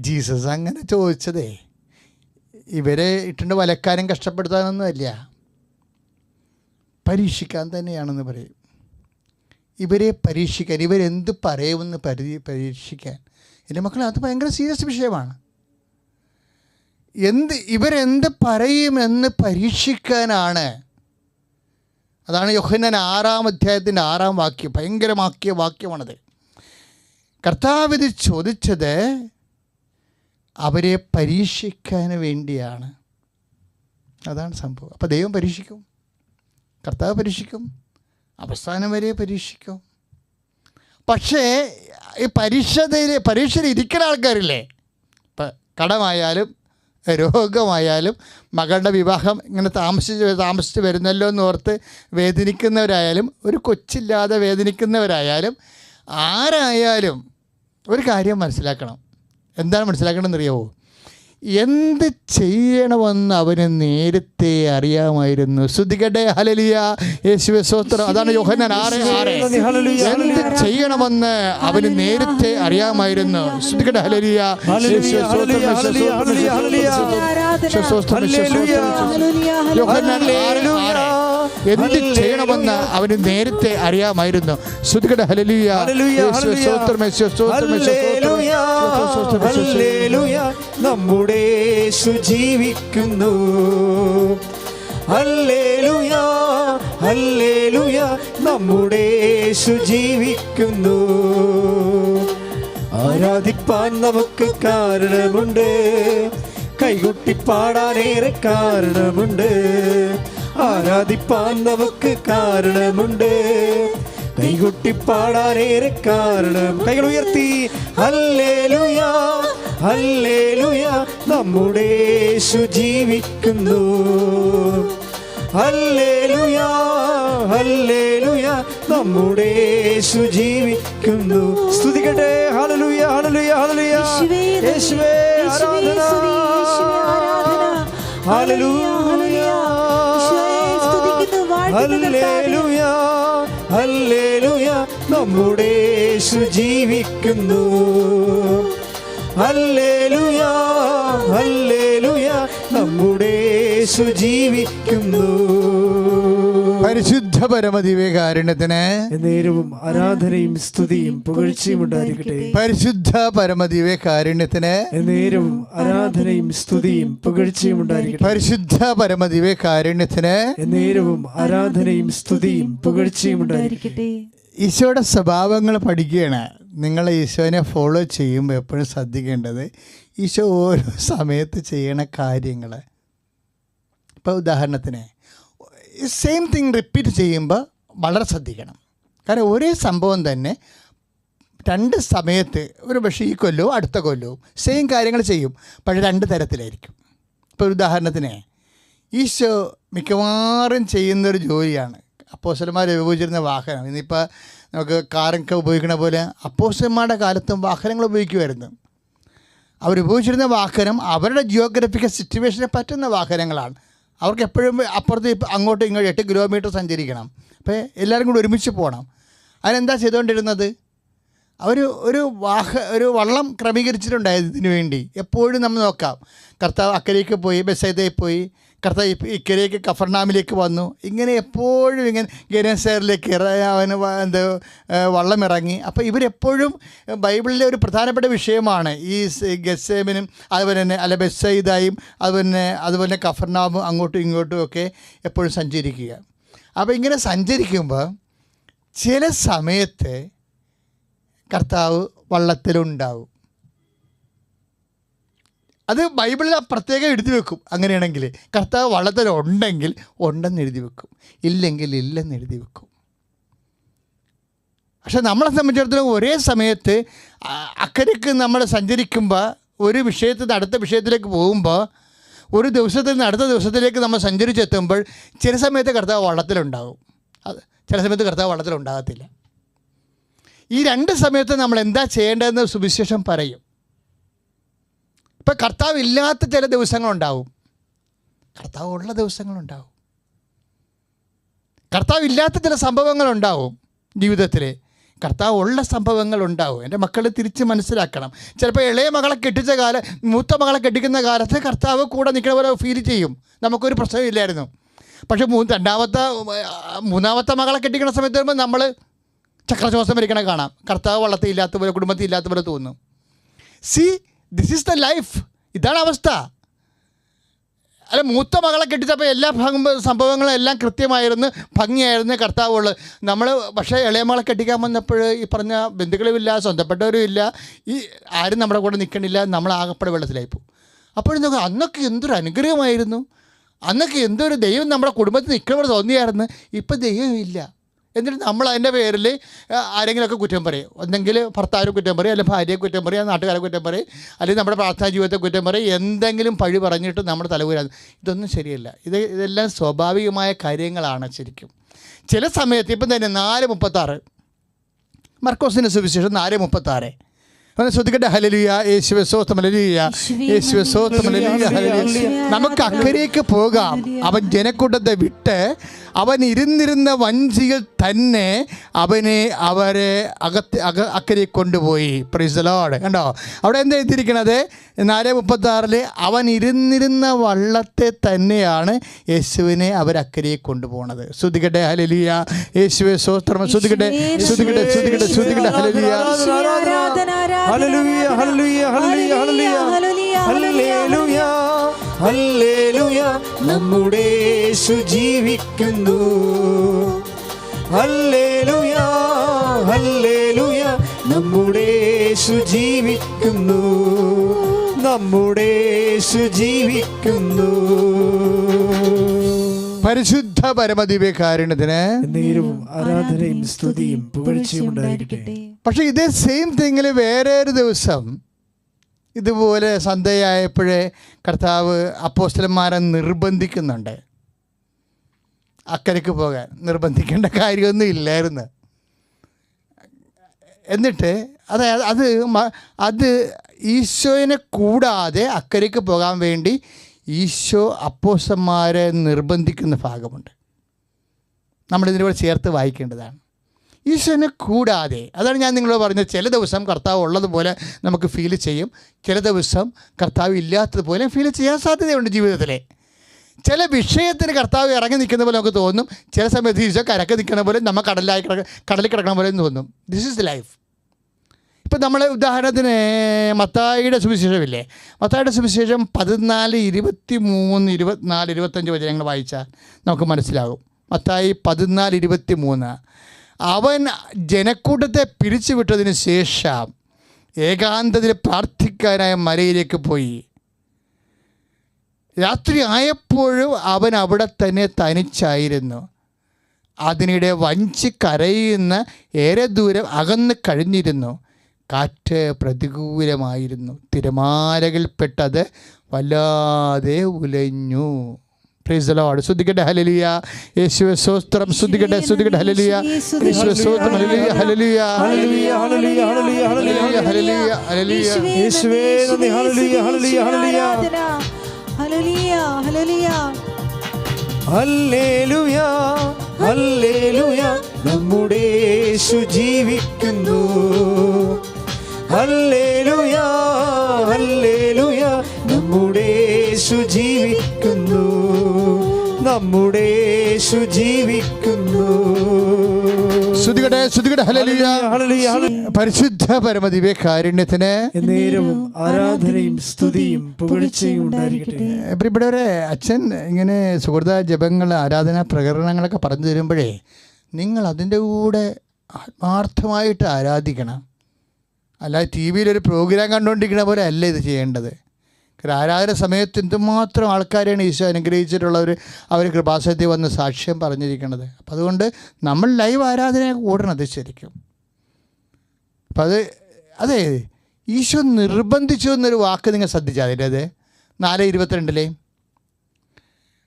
ജീസസ് അങ്ങനെ ചോദിച്ചതേ ഇവരെ ഇട്ടുണ്ട് വലക്കാനും കഷ്ടപ്പെടുത്താനൊന്നുമല്ല, പരീക്ഷിക്കാൻ തന്നെയാണെന്ന് പറയും. ഇവരെ പരീക്ഷിക്കാൻ, ഇവരെന്ത് പറയുമെന്ന് പരീക്ഷിക്കാൻ. എൻ്റെ മക്കൾ, അത് ഭയങ്കര സീരിയസ് വിഷയമാണ്. ഇവരെന്ത് പറയുമെന്ന് പരീക്ഷിക്കാനാണ്. അതാണ് യോഹന്നാൻ 6-ാം അധ്യായത്തിൻ്റെ 6-ാം വാക്യം. ഭയങ്കരമാക്കിയ വാക്യമാണത്. കർത്താവ് ഇത് ചോദിച്ചത് അവരെ പരീക്ഷിക്കാൻ വേണ്ടിയാണ്. അതാണ് സംഭവം. അപ്പോൾ ദൈവം പരീക്ഷിക്കും, കർത്താവ് പരീക്ഷിക്കും, അവസാനം വരെ പരീക്ഷിക്കും. പക്ഷേ ഈ പരീക്ഷയിൽ ഇരിക്കുന്ന ആൾക്കാരില്ലേ, ഇപ്പം കടമായാലും രോഗമായാലും മകളുടെ വിവാഹം ഇങ്ങനെ താമസിച്ച് വരുന്നല്ലോ എന്നോർത്ത് വേദനിക്കുന്നവരായാലും, ഒരു കൊച്ചില്ലാതെ വേദനിക്കുന്നവരായാലും, ആരായാലും ഒരു കാര്യം മനസ്സിലാക്കണം. എന്താണ് മനസ്സിലാക്കണമെന്നറിയാവോ? എന്ത് ചെയ്യണമെന്ന് അവന് നേരത്തെ അറിയാമായിരുന്നു. ശ്രുതികട്ടെ, ഹല്ലേലൂയ, യേശുവേ സ്തോത്രം. അതാണ് യോഹന്നാൻ 6:6. എന്ത് ചെയ്യണമെന്ന് അവന് നേരത്തെ അറിയാമായിരുന്നു. ശ്രുതികട്ടെ, ഹല്ലേലൂയ, യേശുവേ സ്തോത്രം. യോഹന്നാൻ 6:6. എന്ത് ചെയ്യണമെന്ന് അവന് നേരത്തെ അറിയാമായിരുന്നു. ശ്രുതികട ഹല്ലേലൂയ, യേശുവേ സ്തോത്രം, യേശുവേ സ്തോത്രം, ഹല്ലേലൂയ, നമ്മുടെ യേശു ജീവിക്കുന്നു. ഹല്ലേലൂയ, ഹല്ലേലൂയ, നമ്മുടെ യേശു ജീവിക്കുന്നു. ആരാധിപ്പാൻ നമുക്ക് കാരണമുണ്ട്, കൈകൊട്ടി പാടാനേറെ കാരണമുണ്ട്. ആരാധിപ്പാൻ നമുക്ക് കാരണമുണ്ട്, കൈകൊട്ടി പാടാനേറെ കാരണം. കൈകൾ ഉയർത്തി ഹല്ലേലൂയ, ഹല്ലേലൂയ, നമ്മുടെ യേശു ജീവിക്കുന്നു. ഹല്ലേലൂയ, ഹല്ലേലൂയ, നമ്മുടെ യേശു ജീവിക്കുന്നു. സ്തുതിക്കട്ടെ. ഹല്ലേലൂയ, ഹല്ലേലൂയ, ഹല്ലേലൂയ, യേശുവേ ആരാധന. ഹല്ലേലൂയ, ഹല്ലേലൂയ, ഹല്ലേലൂയ, നമ്മുടെ യേശു ജീവിക്കുന്നു. ഹല്ലേലൂയ, ഹല്ലേലൂയ, നമ്മുടെ യേശു ജീവിക്കുന്നു. പരിശുദ്ധ പരമദിവ്യകാരുണ്യത്തിന് നേരവും ആരാധനയും സ്തുതിയും പുകഴ്ചയും ഉണ്ടായിരിക്കട്ടെ. പരിശുദ്ധ പരമദിവ്യകാരുണ്യത്തിന് നേരവും ആരാധനയും സ്തുതിയും പുകഴ്ചയും ഉണ്ടായിരിക്കട്ടെ. പരിശുദ്ധ പരമദിവ്യകാരുണ്യത്തിന് നേരവും ആരാധനയും സ്തുതിയും പുകഴ്ചയും ഉണ്ടായിരിക്കട്ടെ. ഈശോയുടെ സ്വഭാവങ്ങൾ പഠിക്കുകയാണ്. നിങ്ങൾ ഈശോനെ ഫോളോ ചെയ്യുമ്പോൾ എപ്പോഴും ശ്രദ്ധിക്കേണ്ടത് ഈശോ ഓരോ സമയത്ത് ചെയ്യണ കാര്യങ്ങൾ. ഇപ്പോൾ ഉദാഹരണത്തിന് സെയിം തിങ് റിപ്പീറ്റ് ചെയ്യുമ്പോൾ വളരെ ശ്രദ്ധിക്കണം. കാരണം ഒരേ സംഭവം തന്നെ രണ്ട് സമയത്ത് ഒരു പക്ഷേ ഈ കൊല്ലവും അടുത്ത കൊല്ലവും സെയിം കാര്യങ്ങൾ ചെയ്യും, പക്ഷേ രണ്ട് തരത്തിലായിരിക്കും. ഇപ്പോൾ ഉദാഹരണത്തിന് ഈശോ മിക്കവാറും ചെയ്യുന്നൊരു ജോലിയാണ് അപ്പോസ്തലന്മാർ ഉപയോഗിച്ചിരുന്ന വാഹനം. ഇന്നിപ്പോൾ നമുക്ക് കാറൊക്കെ ഉപയോഗിക്കുന്ന പോലെ അപ്പോസ്തലന്മാരുടെ കാലത്തും വാഹനങ്ങൾ ഉപയോഗിക്കുമായിരുന്നു. അവരുപയോഗിച്ചിരുന്ന വാഹനം അവരുടെ ജിയോഗ്രഫിക്കൽ സിറ്റുവേഷനെ പറ്റുന്ന വാഹനങ്ങളാണ്. അവർക്ക് എപ്പോഴും അപ്പുറത്ത് അങ്ങോട്ടും ഇങ്ങോട്ടും 8 കിലോമീറ്റർ സഞ്ചരിക്കണം. അപ്പോൾ എല്ലാവരും കൂടി ഒരുമിച്ച് പോകണം. അതിനെന്താ ചെയ്തുകൊണ്ടിരുന്നത്? അവർ ഒരു വള്ളം ക്രമീകരിച്ചിട്ടുണ്ടായത് ഇതിനു വേണ്ടി. എപ്പോഴും നമ്മൾ നോക്കാം, കർത്താവ് അക്കരയ്ക്ക് പോയി, ബെത്സയിദയിൽ പോയി, കർത്താവ് ഇക്കരയ്ക്ക് കഫർനാമിലേക്ക് വന്നു. ഇങ്ങനെ എപ്പോഴും ഇങ്ങനെ ഗെനേസരിലേക്ക് വള്ളം ഇറങ്ങി. അപ്പോൾ ഇവരെപ്പോഴും ബൈബിളിലെ ഒരു പ്രധാനപ്പെട്ട വിഷയമാണ് ഈ ഗെത്സേമനും അതുപോലെ തന്നെ അല്ല ബെത്സയിദയും അതുപോലെ കഫർനാമും അങ്ങോട്ടും ഇങ്ങോട്ടും ഒക്കെ എപ്പോഴും സഞ്ചരിക്കുക. അപ്പോൾ ഇങ്ങനെ സഞ്ചരിക്കുമ്പോൾ ചില സമയത്ത് കർത്താവ് വള്ളത്തിലുണ്ടാവും. അത് ബൈബിളിൽ പ്രത്യേകം എഴുതി വെക്കും. അങ്ങനെയാണെങ്കിൽ കർത്താവ് വള്ളത്തിലുണ്ടെങ്കിൽ ഉണ്ടെന്ന് എഴുതി വെക്കും, ഇല്ലെങ്കിൽ ഇല്ലെന്ന് എഴുതി വെക്കും. പക്ഷെ നമ്മളെ സംബന്ധിച്ചിടത്തോളം ഒരേ സമയത്ത് അക്കരയ്ക്ക് നമ്മൾ സഞ്ചരിക്കുമ്പോൾ ഒരു വിഷയത്തിൽ നിന്ന് അടുത്ത വിഷയത്തിലേക്ക് പോകുമ്പോൾ ഒരു ദിവസത്തിൽ നിന്ന് അടുത്ത ദിവസത്തിലേക്ക് നമ്മൾ സഞ്ചരിച്ചെത്തുമ്പോൾ ചില സമയത്ത് കർത്താവ് വള്ളത്തിലുണ്ടാകും, ചില സമയത്ത് കർത്താവ് വള്ളത്തിലുണ്ടാകത്തില്ല. ഈ രണ്ട് സമയത്ത് നമ്മൾ എന്താ ചെയ്യേണ്ടതെന്ന് സുവിശേഷം പറയും. ഇപ്പം കർത്താവ് ഇല്ലാത്ത ചില ദിവസങ്ങളുണ്ടാവും, കർത്താവ് ഉള്ള ദിവസങ്ങളുണ്ടാവും. കർത്താവ് ഇല്ലാത്ത ചില സംഭവങ്ങളുണ്ടാവും ജീവിതത്തിൽ, കർത്താവ് ഉള്ള സംഭവങ്ങളുണ്ടാവും. എൻ്റെ മക്കൾ തിരിച്ച് മനസ്സിലാക്കണം. ചിലപ്പോൾ ഇളയ മകളെ കെട്ടിച്ച മൂത്ത മകളെ കെട്ടിക്കുന്ന കാലത്ത് കർത്താവ് കൂടെ നിൽക്കുന്ന പോലെ ഫീൽ ചെയ്യും, നമുക്കൊരു പ്രശ്നമില്ലായിരുന്നു. പക്ഷേ മൂന്നാമത്തെ മകളെ കെട്ടിക്കുന്ന സമയത്ത് വരുമ്പോൾ നമ്മൾ ചക്രശ്വാസം വരിക്കണ കാണാം, കർത്താവ് വള്ളത്തിൽ ഇല്ലാത്ത പോലെ കുടുംബത്തിൽ ഇല്ലാത്ത പോലെ തോന്നും. This is the life. ഇതാണ് അവസ്ഥ. അല്ല, മൂത്ത മകളെ കെട്ടിച്ചപ്പോൾ എല്ലാ സംഭവങ്ങളും എല്ലാം കൃത്യമായിരുന്നു, ഭംഗിയായിരുന്നു കർത്താവുള്ളത്. നമ്മൾ പക്ഷേ ഇളയ മകളെ കെട്ടിക്കാൻ വന്നപ്പോൾ ഈ പറഞ്ഞ ബന്ധുക്കളുമില്ല, സ്വന്തപ്പെട്ടവരും ഇല്ല, ഈ ആരും നമ്മുടെ കൂടെ നിൽക്കണില്ല, നമ്മൾ ആകപ്പെടെ വെള്ളത്തിലായിപ്പോവും. അപ്പോഴും നോക്കുക, അന്നൊക്കെ എന്തൊരു അനുഗ്രഹമായിരുന്നു, അന്നൊക്കെ എന്തൊരു ദൈവം നമ്മുടെ കുടുംബത്തിൽ നിൽക്കണമെന്ന് തോന്നിയായിരുന്നു. ഇപ്പം ദൈവമില്ല. എന്നിട്ട് നമ്മൾ അതിൻ്റെ പേരിൽ ആരെങ്കിലുമൊക്കെ കുറ്റം പറയും. ഒന്നെങ്കിൽ ഭർത്താവിനെ കുറ്റം പറയും, അല്ലെങ്കിൽ ഭാര്യയെ കുറ്റം പറയും, നാട്ടുകാരെ കുറ്റം പറയും, അല്ലെങ്കിൽ നമ്മുടെ പ്രാർത്ഥനാ ജീവിതത്തെ കുറ്റം പറയും, എന്തെങ്കിലും പഴി പറഞ്ഞിട്ട് നമ്മുടെ തലവൂരാണ്. ഇതൊന്നും ശരിയല്ല. ഇതെല്ലാം സ്വാഭാവികമായ കാര്യങ്ങളാണ് ശരിക്കും. ചില സമയത്ത് ഇപ്പം തന്നെ 4:36 മർക്കോസിൻ്റെ സുവിശേഷം 4:36 ഒന്ന് ശ്രദ്ധിക്കട്ടെ. ഹല്ലേലൂയ, യേശുവേ സ്തോത്രം, ഹല്ലേലൂയ, യേശുവേ സ്തോത്രം, ഹല്ലേലൂയ, ഹല്ലേലൂയ. നമുക്ക് അക്കരയ്ക്ക് പോകാം. അവൻ ജനക്കൂട്ടത്തെ വിട്ട് അവൻ ഇരുന്നിരുന്ന വഞ്ചിയിൽ തന്നെ അവരെ അക്കരെ കൊണ്ടുപോയി. Price the Lord. കണ്ടോ അവിടെ എന്താ എഴുതിയിരിക്കണത്? 4:36 അവൻ ഇരുന്നിരുന്ന വള്ളത്തെ തന്നെയാണ് യേശുവിനെ അവരക്കരെ കൊണ്ടുപോകുന്നത്. സ്തുതിക്കട്ടെ ഹല്ലേലൂയ. യേശുവേ സ്തോത്രം. സ്തുതിക്കട്ടെ സ്തുതിക്കട്ടെ സ്തുതിക്കട്ടെ സ്തുതിക്കട്ടെ ഹല്ലേലൂയ. ഹല്ലേലൂയ ഹല്ലേലൂയ ഹല്ലേലൂയ ഹല്ലേലൂയ ഹല്ലേലൂയ നമ്മുടെ യേശു ജീവിക്കുന്നു. ഹല്ലേലൂയ ഹല്ലേലൂയ നമ്മുടെ യേശു ജീവിക്കുന്നു. നമ്മുടെ യേശു ജീവിക്കുന്നു. പരിശുദ്ധ പരമദിവ്യകാരുണ്യത്തിന് നേരവും ആരാധനയും സ്തുതിയും പുകഴ്ചയും ഉണ്ടായിരിക്കട്ടെ. പക്ഷെ ഇതേ സെയിം തിങ്ങിൽ വേറെ ഒരു ദിവസം ഇതുപോലെ സന്ധ്യയായപ്പോഴേ കർത്താവ് അപ്പോസ്തലന്മാരെ നിർബന്ധിക്കുന്നുണ്ട് അക്കരയ്ക്ക് പോകാൻ. നിർബന്ധിക്കേണ്ട കാര്യമൊന്നും ഇല്ലായിരുന്നു. എന്നിട്ട് അത് ഈശോയെ കൂടാതെ അക്കരയ്ക്ക് പോകാൻ വേണ്ടി ഈശോ അപ്പോസ്തലന്മാരെ നിർബന്ധിക്കുന്ന ഭാഗമുണ്ട്. നമ്മളിതിനോട് ചേർത്ത് വായിക്കേണ്ടതാണ്. ഈശോനെ കൂടാതെ, അതാണ് ഞാൻ നിങ്ങളോട് പറഞ്ഞത്. ചില ദിവസം കർത്താവ് ഉള്ളതുപോലെ നമുക്ക് ഫീൽ ചെയ്യും, ചില ദിവസം കർത്താവ് ഇല്ലാത്തതുപോലെ ഫീൽ ചെയ്യാൻ സാധ്യതയുണ്ട് ജീവിതത്തിലെ. ചില വിഷയത്തിന് കർത്താവ് ഇറങ്ങി നിൽക്കുന്ന പോലെ നമുക്ക് തോന്നും, ചില സമയത്ത് ഈശോ കരക്ക് നിൽക്കുന്ന പോലെ നമ്മൾ കടലിൽ കിടക്കണ പോലെ തോന്നും. This is life. ഇപ്പം നമ്മൾ ഉദാഹരണത്തിന് മത്തായിയുടെ സുവിശേഷമില്ലേ, മത്തായിയുടെ സുവിശേഷം 14, 23, 24, 25 വചനങ്ങൾ വായിച്ചാൽ നമുക്ക് മനസ്സിലാകും. മത്തായി 14, 23 അവൻ ജനക്കൂട്ടത്തെ പിരിച്ചുവിട്ടതിന് ശേഷം ഏകാന്തത്തിൽ പ്രാർത്ഥിക്കാനായ മലയിലേക്ക് പോയി. രാത്രി ആയപ്പോഴും അവൻ അവിടെ തന്നെ തനിച്ചായിരുന്നു. അതിനിടെ വഞ്ചി കരയുന്ന ഏറെ ദൂരം അകന്ന് കഴിഞ്ഞിരുന്നു. കാറ്റ് പ്രതികൂലമായിരുന്നു. തിരമാലകൾപ്പെട്ടത് വല്ലാതെ ഉലഞ്ഞു. Praise the Lord. സ്തുതിക്കട്ടെ ഹല്ലേലൂയ. യേശുവേ സ്തോത്രം. സ്തുതിക്കട്ടെ സ്തുതിക്കട്ടെ ഹല്ലേലൂയ. യേശുവേ സ്തോത്രം. ഹല്ലേലൂയ ഹല്ലേലൂയ ഹല്ലേലൂയ ഹല്ലേലൂയ ഹല്ലേലൂയ ഹല്ലേലൂയ ഹല്ലേലൂയ. യേശുവേ നന്ദി. ഹല്ലേലൂയ ഹല്ലേലൂയ ഹല്ലേലൂയ ഹല്ലേലൂയ ഹല്ലേലൂയ ഹല്ലേലൂയ ഹല്ലേലൂയ നമ്മുടെ യേശു ജീവിക്കുന്നു. ഹല്ലേലൂയ ഹല്ലേലൂയ നമ്മുടെ യേശു ജീവിക്കുന്നു. നമ്മുടെ യേശു ജീവിക്കുന്നു. സ്തുതിക്കട്ടെ സ്തുതിക്കട്ടെ ഹല്ലേലൂയ ഹല്ലേലൂയ. പരിശുദ്ധ പരമദിവ്യകാരുണ്യത്തിന് നേരവും ആരാധനയും സ്തുതിയും പുകഴ്ചയും ഉണ്ടായിരിക്കട്ടെ. പ്രിയപ്പെട്ടവരെ, അച്ഛൻ ഇങ്ങനെ സുഹൃത ജപങ്ങൾ, ആരാധനാ പ്രകരണങ്ങളൊക്കെ പറഞ്ഞു തരുമ്പോഴേ നിങ്ങൾ അതിൻ്റെ കൂടെ ആത്മാർത്ഥമായിട്ട് ആരാധിക്കണം. അല്ലാതെ ടി വിയിലൊരു പ്രോഗ്രാം കണ്ടുകൊണ്ടിരിക്കുന്ന പോലെ അല്ല ഇത് ചെയ്യേണ്ടത്. കാരണം ആരാധന സമയത്ത് എന്തുമാത്രം ആൾക്കാരെയാണ് ഈശോ അനുഗ്രഹിച്ചിട്ടുള്ളവർ അവർ കൃപാസനത്തിൽ വന്ന് സാക്ഷ്യം പറഞ്ഞിരിക്കുന്നത്. അപ്പം അതുകൊണ്ട് നമ്മൾ ലൈവ് ആരാധനയെ കൂടണത് ശരിക്കും. അപ്പം അതെ ഈശോ നിർബന്ധിച്ചു എന്നൊരു വാക്ക് നിങ്ങൾ ശ്രദ്ധിച്ചാൽ അതിൻ്റെ 4:22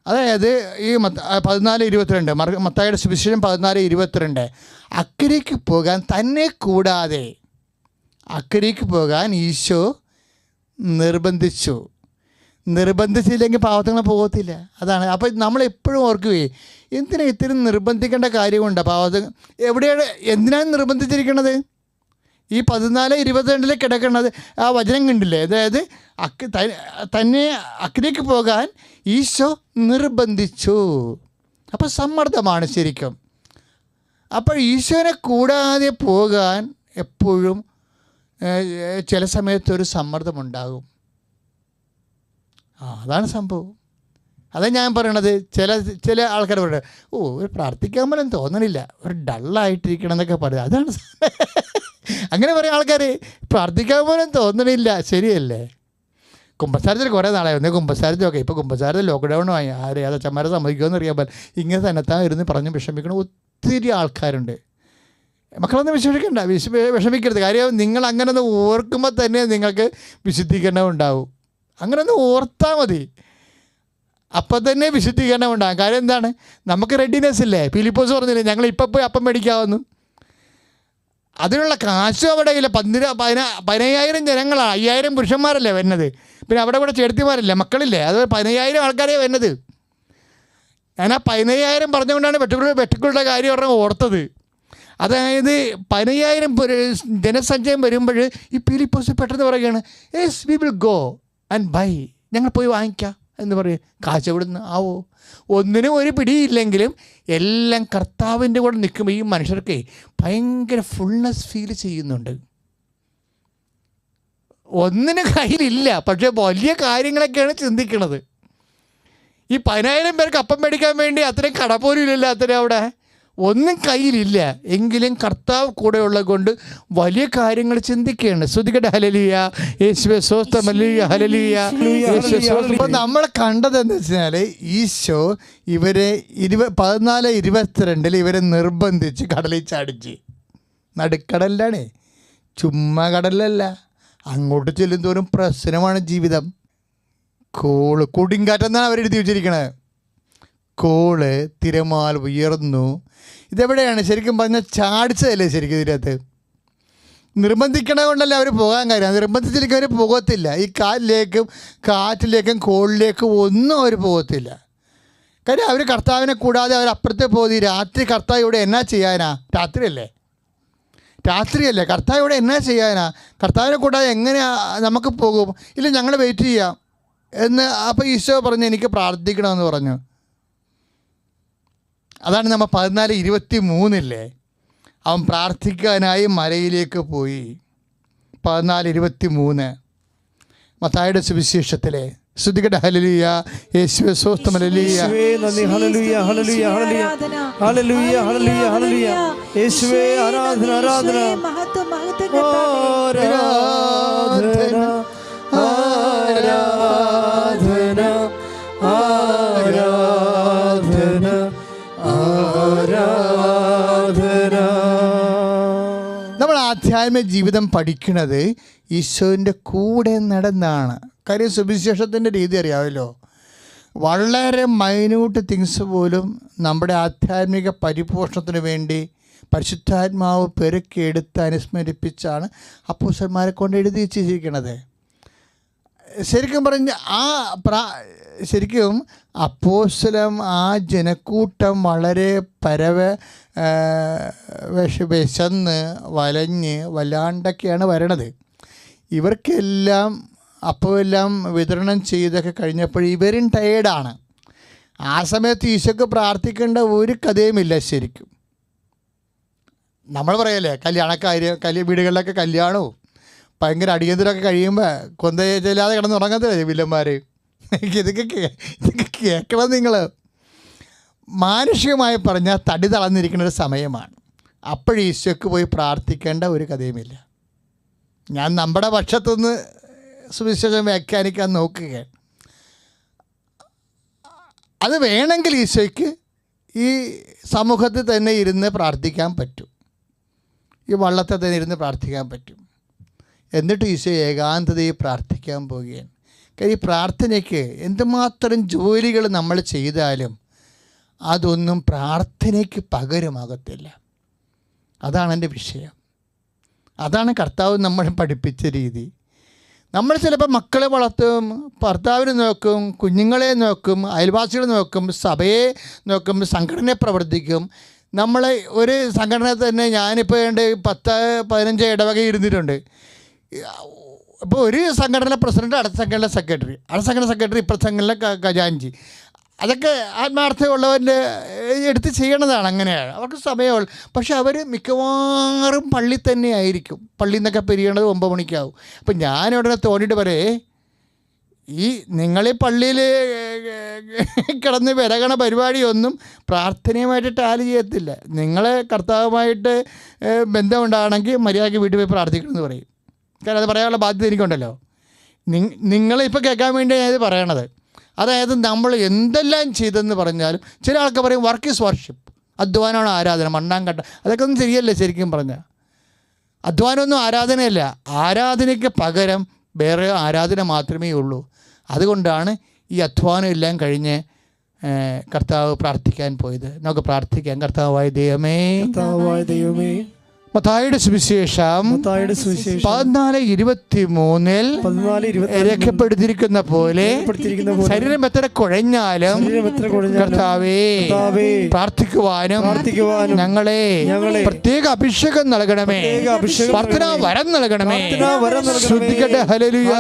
അതായത് ഈ 14:22 മത്തായിയുടെ സുവിശേഷം 14:22 അക്കരയ്ക്ക് പോകാൻ തന്നെ കൂടാതെ അക്കരയ്ക്ക് പോകാൻ ഈശോ നിർബന്ധിച്ചില്ലെങ്കിൽ പാവത്തങ്ങൾ പോകത്തില്ല. അതാണ്. അപ്പോൾ നമ്മളെപ്പോഴും ഓർക്കുകയെ എന്തിനാ ഇത്തിരി നിർബന്ധിക്കേണ്ട കാര്യമുണ്ടോ? എവിടെയാണ് എന്തിനാണ് നിർബന്ധിച്ചിരിക്കണത്? ഈ 14:22 കിടക്കുന്നത് ആ വചനം കണ്ടില്ലേ? അതായത് തന്നെ അക്കരയ്ക്ക് പോകാൻ ഈശോ നിർബന്ധിച്ചു. അപ്പോൾ സമ്മർദ്ദമാണ് ശരിക്കും. അപ്പോൾ ഈശോനെ കൂടാതെ പോകാൻ എപ്പോഴും ചില സമയത്തൊരു സമ്മർദ്ദമുണ്ടാകും. അതാണ് സംഭവം. അതാണ് ഞാൻ പറയണത്. ചില ആൾക്കാർ പറയുന്നത്, ഒരു പ്രാർത്ഥിക്കാൻ പോലും തോന്നണില്ല, ഒരു ഡള്ളായിട്ടിരിക്കണം എന്നൊക്കെ പറയും. അതാണ് അങ്ങനെ പറയും ആൾക്കാർ. പ്രാർത്ഥിക്കാൻ പോലും തോന്നണില്ല. ശരിയല്ലേ? കുമ്പസാരത്തിൽ കുറേ നാളായിരുന്നു കുമ്പസാരത്തിലൊക്കെ. ഇപ്പോൾ കുമ്പസാരത്തിൽ ലോക്ക്ഡൗണുമായി. അതച്ഛന്മാരെ സമ്മതിക്കുമെന്ന് അറിയാൻ പറ്റില്ല. ഇങ്ങനെ തന്നെത്താൻ ഇരുന്ന് പറഞ്ഞ് വിഷമിക്കണം ഒത്തിരി ആൾക്കാരുണ്ട്. മക്കളൊന്നും വിഷമിക്കരുത്. കാര്യം നിങ്ങൾ അങ്ങനെ ഒന്ന് ഓർക്കുമ്പോൾ തന്നെ നിങ്ങൾക്ക് വിശുദ്ധീകരണം ഉണ്ടാവും. അങ്ങനെ ഒന്ന് ഓർത്താൽ മതി, അപ്പം തന്നെ വിശുദ്ധീകരണം ഉണ്ടാകും. കാര്യം എന്താണ്? നമുക്ക് റെഡിനെസ് ഇല്ലേ? ഫിലിപ്പോസ് പറഞ്ഞില്ലേ ഞങ്ങൾ ഇപ്പം പോയി അപ്പം മേടിക്കാവുന്നു. അതിനുള്ള കാശും അവിടെ ഇല്ല. 15,000 ജനങ്ങളാണ്. 5,000 പുരുഷന്മാരല്ലേ വരുന്നത്. പിന്നെ അവിടെ ചേർത്തിമാരല്ലേ, മക്കളില്ലേ? അത് 15,000 ആൾക്കാരെ വരുന്നത്. ഞാൻ ആ 15,000 പറഞ്ഞുകൊണ്ടാണ് വെട്ടുക്കുകളുടെ കാര്യം പറഞ്ഞാൽ ഓർത്തത്. അതായത് 15,000 ജനസഞ്ചയം വരുമ്പോൾ ഈ പീലിപ്പോസ് പെട്ടെന്ന് പറയുകയാണ്, yes we will go and buy, ഞങ്ങൾ പോയി വാങ്ങിക്കാം എന്ന് പറയും. കാശ് എവിടുന്ന് ആവോ? ഒന്നിനും ഒരു പിടിയില്ലെങ്കിലും എല്ലാം കർത്താവിൻ്റെ കൂടെ നിൽക്കുമ്പോൾ ഈ മനുഷ്യർക്ക് ഭയങ്കര ഫുൾനെസ് ഫീൽ ചെയ്യുന്നുണ്ട്. ഒന്നിനും കയ്യിലില്ല, പക്ഷേ വലിയ കാര്യങ്ങളൊക്കെയാണ് ചിന്തിക്കുന്നത്. ഈ 10,000 പേർക്ക് അപ്പം മേടിക്കാൻ വേണ്ടി അത്രയും കട പോലും ഇല്ലല്ലോ, അത്രയും അവിടെ ഒന്നും കയ്യിലില്ല. എങ്കിലും കർത്താവ് കൂടെയുള്ളത് കൊണ്ട് വലിയ കാര്യങ്ങൾ ചിന്തിക്കുകയാണ്. ശ്രുതികട്ടെ ഹല്ലേലൂയ, യേശുവേ സ്തോത്രം, ഹല്ലേലൂയ, ഹല്ലേലൂയ, യേശുവേ സ്തോത്രം. അപ്പോൾ നമ്മൾ കണ്ടതെന്ന് വെച്ചാൽ ഈശോ ഇവരെ 14:22 ഇവരെ നിർബന്ധിച്ച് കടലിൽ ചാടിച്ച്. നടുക്കടലിലാണ്, ചുമ്മാ കടലല്ല. അങ്ങോട്ട് ചെല്ലുന്തോറും പ്രശ്നമാണ് ജീവിതം. കൊടുങ്കാറ്റെന്നാണ് അവരെഴുതി വെച്ചിരിക്കണത്. കോള്, തിരമാൽ ഉയർന്നു. ഇതെവിടെയാണ് ശരിക്കും പറഞ്ഞാൽ? ചാടിച്ചതല്ലേ ശരിക്കും ഇതിനകത്ത്. നിർബന്ധിക്കണ കൊണ്ടല്ല അവർ പോകാൻ കാര്യം. നിർബന്ധിച്ചിരിക്കും അവർ പോകത്തില്ല. ഈ കാറ്റിലേക്കും കോളിലേക്കും ഒന്നും അവർ പോകത്തില്ല. കാര്യം അവർ കർത്താവിനെ കൂടാതെ അവർ അപ്പുറത്തെ പോകും. രാത്രി കർത്താവ് ഇവിടെ എന്നാ ചെയ്യാനാ? രാത്രിയല്ലേ കർത്താവ് ഇവിടെ എന്നാ ചെയ്യാനാ? കർത്താവിനെ കൂടാതെ എങ്ങനെയാ നമുക്ക് പോകും? ഇല്ല, ഞങ്ങൾ വെയിറ്റ് ചെയ്യാം എന്ന്. അപ്പോൾ ഈശോ പറഞ്ഞു, എനിക്ക് പ്രാർത്ഥിക്കണമെന്ന് പറഞ്ഞു. അതാണ് നമ്മൾ 14:23 അവൻ പ്രാർത്ഥിക്കാനായി മലയിലേക്ക് പോയി. 14:23 മത്തായിയുടെ സുവിശേഷത്തിലെ. ശ്രുതികട്ടെ ഹല്ലേലൂയ, യേശുവേ സ്തോത്രം, ഹല്ലേലൂയ, നന്ദി, ഹല്ലേലൂയ, ഹല്ലേലൂയ, ഹല്ലേലൂയ, ഹല്ലേലൂയ, ഹല്ലേലൂയ, ഹല്ലേലൂയ, യേശുവേ ആരാധന, ആരാധന, മഹത്വം, ആരാധന, ആരാധന, ആരാധന, ആരാധന. നമ്മൾ ആധ്യാത്മിക ജീവിതം പഠിക്കുന്നത് ഈശോൻ്റെ കൂടെ നടന്നാണ്. കാര്യം സുവിശേഷത്തിൻ്റെ രീതി അറിയാമല്ലോ. വളരെ മൈന്യൂട്ട് തിങ്സ് പോലും നമ്മുടെ ആധ്യാത്മിക പരിപോഷണത്തിന് വേണ്ടി പരിശുദ്ധാത്മാവ് പെരുക്കിയെടുത്ത് അനുസ്മരിപ്പിച്ചാണ് അപ്പോസ്തലന്മാരെ കൊണ്ട് എഴുതി വെച്ചിരിക്കുന്നത്. ശരിക്കും പറഞ്ഞ ശരിക്കും അപ്പോസ്തലം ആ ജനക്കൂട്ടം വളരെ വിശന്ന് വലഞ്ഞ് വല്ലാണ്ടൊക്കെയാണ് വരണത്. ഇവർക്കെല്ലാം അപ്പോഴെല്ലാം വിതരണം ചെയ്തൊക്കെ കഴിഞ്ഞപ്പോൾ ഇവരും ടയേർഡാണ്. ആ സമയത്ത് ഈശോക്ക് പ്രാർത്ഥിക്കേണ്ട ഒരു കഥയുമില്ല. ശരിക്കും നമ്മൾ പറയല്ലേ, വീടുകളിലൊക്കെ കല്യാണവും ഭയങ്കര അടിയന്തരമൊക്കെ കഴിയുമ്പോൾ കൊന്തയില്ലാതെ കിടന്നുറങ്ങത്തില്ലേ വില്ലന്മാർ. ഇതൊക്കെ കേൾക്കണം നിങ്ങൾ. മാനുഷികമായി പറഞ്ഞാൽ തടി തളർന്നിരിക്കുന്ന ഒരു സമയമാണ്. അപ്പോഴും ഈശോക്ക് പോയി പ്രാർത്ഥിക്കേണ്ട ഒരു കഥയുമില്ല. ഞാൻ നമ്മുടെ പക്ഷത്തുനിന്ന് സുവിശേഷം വ്യാഖ്യാനിക്കാൻ നോക്കുകയാണ്. അത് വേണമെങ്കിൽ ഈശോയ്ക്ക് ഈ സമൂഹത്തിൽ തന്നെ ഇരുന്ന് പ്രാർത്ഥിക്കാൻ പറ്റും, ഈ വള്ളത്തിൽ തന്നെ ഇരുന്ന് പ്രാർത്ഥിക്കാൻ പറ്റും. എന്നിട്ട് ഈശോ ഏകാന്തതയിൽ പ്രാർത്ഥിക്കാൻ പോവുകയാണ്. കാര്യം ഈ പ്രാർത്ഥനയ്ക്ക് എന്തുമാത്രം ജോലികൾ നമ്മൾ ചെയ്താലും അതൊന്നും പ്രാർത്ഥനയ്ക്ക് പകരമാകത്തില്ല. അതാണ് എൻ്റെ വിഷയം. അതാണ് കർത്താവ് നമ്മളെ പഠിപ്പിച്ച രീതി. നമ്മൾ ചിലപ്പോൾ മക്കളെ വളർത്തും, ഭർത്താവിനെ നോക്കും, കുഞ്ഞുങ്ങളെ നോക്കും, അയൽവാസികളെ നോക്കും, സഭയെ നോക്കും, സംഘടനയെ പ്രവർത്തിക്കും. നമ്മൾ ഒരു സംഘടന തന്നെ ഞാനിപ്പോൾ 10-15 ഇടവക ഇരുന്നിട്ടുണ്ട്. അപ്പോൾ ഒരു സംഘടന പ്രസിഡന്റ്, അടുത്ത സംഘടന സെക്രട്ടറി, ഇപ്പുറത്തെ സംഘടന ഖജാൻജി. അതൊക്കെ ആത്മാർത്ഥമുള്ളവൻ്റെ എടുത്ത് ചെയ്യണതാണ്. അങ്ങനെയാണ് അവർക്ക് സമയമുള്ളൂ. പക്ഷെ അവർ മിക്കവാറും പള്ളി തന്നെ ആയിരിക്കും. പള്ളിയിൽ നിന്നൊക്കെ പിരിയണത് 9 മണിക്കാവും. അപ്പം ഞാനിവിടെ തോന്നിയിട്ട് പറയേ, ഈ നിങ്ങളീ പള്ളിയിൽ കിടന്ന് വിരകണ പരിപാടിയൊന്നും പ്രാർത്ഥനയുമായിട്ട് ടാലി ചെയ്യത്തില്ല. നിങ്ങളെ കർത്താവുമായിട്ട് ബന്ധമുണ്ടാകണമെങ്കിൽ മര്യാദയ്ക്ക് വീട്ടിൽ പോയി പ്രാർത്ഥിക്കണമെന്ന് പറയും. കാരണം അത് പറയാനുള്ള ബാധ്യത എനിക്കുണ്ടല്ലോ. നിങ്ങളിപ്പോൾ കേൾക്കാൻ വേണ്ടിയാണ് ഞാനിത് പറയണത്. അതായത് നമ്മൾ എന്തെല്ലാം ചെയ്തെന്ന് പറഞ്ഞാലും ചില ആൾക്കാർ പറയും വർക്ക് ഈസ് വർഷിപ്പ്, അധ്വാനമാണ് ആരാധന, മണ്ണാങ്കട്ട. അതൊക്കെ ഒന്നും ശരിയല്ല. ശരിക്കും പറഞ്ഞാൽ അധ്വാനമൊന്നും ആരാധനയല്ല. ആരാധനയ്ക്ക് പകരം വേറെ ആരാധന മാത്രമേ ഉള്ളൂ. അതുകൊണ്ടാണ് ഈ അധ്വാനം എല്ലാം കഴിഞ്ഞ് കർത്താവ് പ്രാർത്ഥിക്കാൻ പോയത്. നമുക്ക് പ്രാർത്ഥിക്കാം. കർത്താവായ ദൈവമേ, മത്തായിയുടെ സുവിശേഷം 14:23 രേഖപ്പെടുത്തിയിരിക്കുന്ന പോലെ ശരീരം എത്ര കുഴഞ്ഞാലും കർത്താവേ പ്രാർത്ഥിക്കുവാനും ഞങ്ങളെ പ്രത്യേക അഭിഷേകം നൽകണമേ, പ്രാർത്ഥനാ വരം നൽകണമേ. ശ്രദ്ധിക്കട്ടെ. ഹല്ലേലൂയ,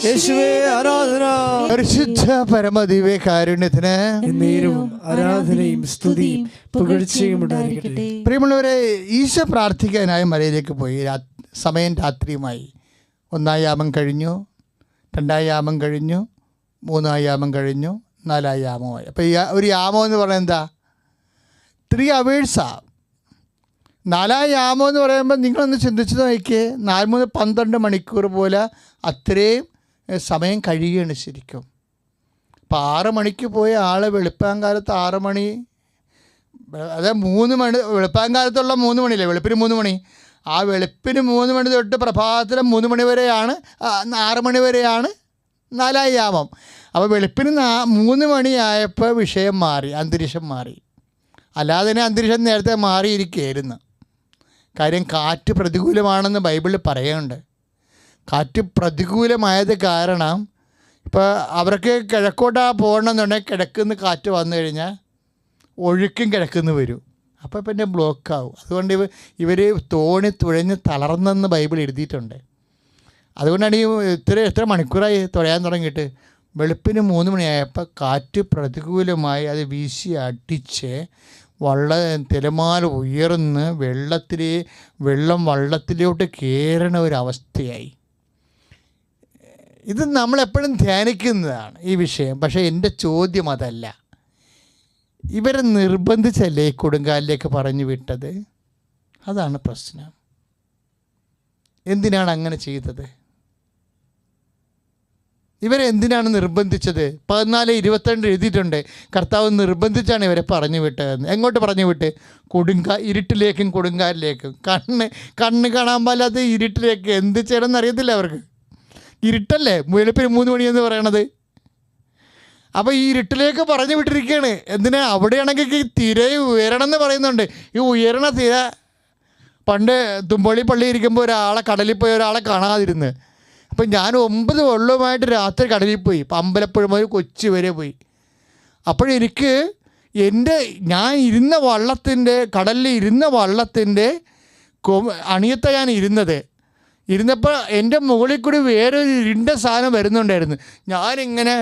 യേശുവേ ആരാധന. പരിശുദ്ധ പരമദിവ്യ കാരുണ്യത്തിന് ആരാധനയും സ്തുതിയും പുകഴ്ചയും ഉണ്ടായിരിക്കട്ടെ. പ്രിയമുള്ളവരെ, ഈശോ പ്രാർത്ഥിക്കാനായി മലയിലേക്ക് പോയി. സമയം രാത്രിയുമായി. 1-ാം യാമം കഴിഞ്ഞു, 2-ാം യാമം കഴിഞ്ഞു, 3-ാം യാമം കഴിഞ്ഞു, 4-ാം യാമമായി. അപ്പോൾ ഈ ഒരു യാമം എന്ന് പറയുന്നത് എന്താ? 3 അവേഴ്സാണ്. 4-ാം യാമം എന്ന് പറയുമ്പോൾ നിങ്ങളൊന്ന് ചിന്തിച്ച് നോക്കിയേ. 4-12 മണിക്കൂർ പോലെ അത്രയും സമയം കഴിയുകയാണ് ശരിക്കും. അപ്പോൾ 6 മണിക്ക് പോയ ആൾ വെളുപ്പാങ്കാലത്ത് 6 മണി, അതായത് 3 മണി, വെളുപ്പാങ്കാലത്തുള്ള 3 മണിയില്ലേ, വെളുപ്പിന് 3 മണി, ആ വെളുപ്പിന് 3 മണി തൊട്ട് പ്രഭാതത്തിലെ 3 മണി വരെയാണ്, 6 മണി വരെയാണ് 4-ാം യാമം. അപ്പോൾ വെളുപ്പിന് 3 മണിയായപ്പോൾ വിഷയം മാറി, അന്തരീക്ഷം മാറി. അല്ലാതെ തന്നെ അന്തരീക്ഷം നേരത്തെ മാറിയിരിക്കുകയായിരുന്നു. കാര്യം കാറ്റ് പ്രതികൂലമാണെന്ന് ബൈബിളിൽ പറയുന്നുണ്ട്. കാറ്റ് പ്രതികൂലമായത് കാരണം ഇപ്പോൾ അവർക്ക് കിഴക്കോട്ടാ പോകണമെന്നുണ്ടെങ്കിൽ കിഴക്കുന്ന് കാറ്റ് വന്നു കഴിഞ്ഞാൽ ഒഴുക്കും കിഴക്കുന്ന് വരും. അപ്പോൾ പിന്നെ ബ്ലോക്കാവും. അതുകൊണ്ട് ഇവർ തോണി തുഴഞ്ഞ് തളർന്നെന്ന് ബൈബിൾ എഴുതിയിട്ടുണ്ട്. അതുകൊണ്ടാണ് ഈ എത്ര മണിക്കൂറായി തുഴയാൻ തുടങ്ങിയിട്ട്. വെളുപ്പിന് 3 മണിയായപ്പോൾ കാറ്റ് പ്രതികൂലമായി അത് വീശി അടിച്ച് തിരമാല ഉയർന്ന് വെള്ളം വള്ളത്തിലോട്ട് കയറണ ഒരവസ്ഥയായി. ഇത് നമ്മളെപ്പോഴും ധ്യാനിക്കുന്നതാണ് ഈ വിഷയം. പക്ഷേ എൻ്റെ ചോദ്യം അതല്ല. ഇവരെ നിർബന്ധിച്ചല്ലേ ഈ കൊടുങ്കാലിലേക്ക് പറഞ്ഞു വിട്ടത്? അതാണ് പ്രശ്നം. എന്തിനാണ് അങ്ങനെ ചെയ്തത്? ഇവരെ എന്തിനാണ് നിർബന്ധിച്ചത്? 14:22 എഴുതിയിട്ടുണ്ട്. കർത്താവ് നിർബന്ധിച്ചാണ് ഇവരെ പറഞ്ഞു വിട്ടതെന്ന്. എങ്ങോട്ട് പറഞ്ഞു വിട്ട്? ഇരുട്ടിലേക്കും കൊടുങ്കാലിലേക്കും. കണ്ണ് കാണാൻ പാലാത്ത ഇരുട്ടിലേക്ക്. എന്ത് ചെയ്യണമെന്ന് അറിയത്തില്ല അവർക്ക്. ഇരുട്ടല്ലേ വെളുപ്പിന് 3 മണിയെന്ന് പറയണത്. അപ്പോൾ ഈ ഇരുട്ടിലേക്ക് പറഞ്ഞു വിട്ടിരിക്കുകയാണ്. എന്തിനാ? അവിടെയാണെങ്കിൽ ഈ തിര ഉയരണം എന്ന് പറയുന്നുണ്ട്. ഈ ഉയരണ തിര, പണ്ട് തുമ്പള്ളി പള്ളി ഇരിക്കുമ്പോൾ ഒരാളെ കടലിൽ പോയി ഒരാളെ കാണാതിരുന്ന്. അപ്പം ഞാൻ 9 വെള്ളവുമായിട്ട് രാത്രി കടലിൽ പോയി. ഇപ്പം അമ്പലപ്പുഴ മുതൽ കൊച്ചി വരെ പോയി. അപ്പോഴെനിക്ക് ഞാൻ ഇരുന്ന വള്ളത്തിൻ്റെ, കടലിൽ ഇരുന്ന വള്ളത്തിൻ്റെ അണിയത്താണ് ഞാൻ ഇരുന്നപ്പോൾ എൻ്റെ മുകളിൽ കൂടി വേറൊരു ഇരുണ്ട സാധനം വരുന്നുണ്ടായിരുന്നു. ഞാനിങ്ങനെ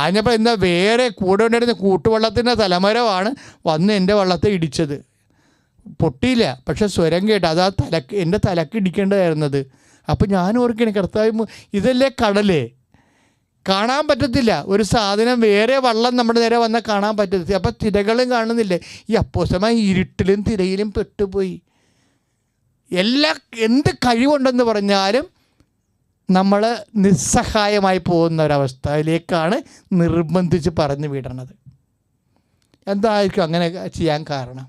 ആഞ്ഞപ്പോൾ എന്താ വേറെ കൂടെ ഉണ്ടായിരുന്ന കൂട്ടുവള്ളത്തിൻ്റെ തലമരമാണ് വന്ന് എൻ്റെ വള്ളത്തെ ഇടിച്ചത്. പൊട്ടിയില്ല, പക്ഷെ സ്വരം കേട്ട്. അതാ എൻ്റെ തലക്ക് ഇടിക്കേണ്ടതായിരുന്നത്. അപ്പോൾ ഞാൻ ഓർക്കണേ, കർത്താവ് ഇതല്ലേ കടലേ, കാണാൻ പറ്റത്തില്ല. ഒരു സാധനം വേറെ വള്ളം നമ്മുടെ നേരെ വന്നാൽ കാണാൻ പറ്റത്തില്ല. അപ്പോൾ തിരകളും കാണുന്നില്ലേ. ഈ അപ്പോസ്തലന്മാർ ഇരുട്ടിലും തിരയിലും പെട്ടുപോയി. എന്ത് കഴിവുണ്ടെന്ന് പറഞ്ഞാലും നമ്മൾ നിസ്സഹായമായി പോകുന്ന ഒരവസ്ഥയിലേക്കാണ് നിർബന്ധിച്ച് പറഞ്ഞു വിടണത്. എന്തായിരിക്കും അങ്ങനെ ചെയ്യാൻ കാരണം?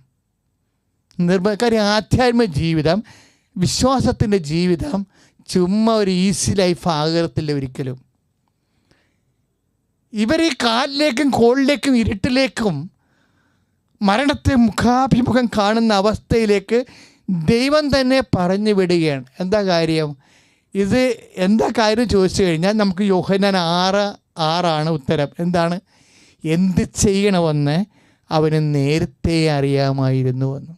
കാര്യം ആധ്യാത്മിക ജീവിതം, വിശ്വാസത്തിൻ്റെ ജീവിതം ചുമ്മാ ഒരു ഈസി ലൈഫ് ആകത്തില്ല ഒരിക്കലും. ഇവർ ഈ കാലിലേക്കും കോളിലേക്കും ഇരുട്ടിലേക്കും മരണത്തെ മുഖാഭിമുഖം കാണുന്ന അവസ്ഥയിലേക്ക് ദൈവം തന്നെ പറഞ്ഞു വിടുകയാണ്. എന്താ കാര്യം? ഇത് എന്താ കാര്യം ചോദിച്ചു കഴിഞ്ഞാൽ നമുക്ക് യോഹന്നാൻ 6:6 ഉത്തരം. എന്താണ്? എന്ത് ചെയ്യണമെന്ന് അവന് നേരത്തെ അറിയാമായിരുന്നുവെന്ന്.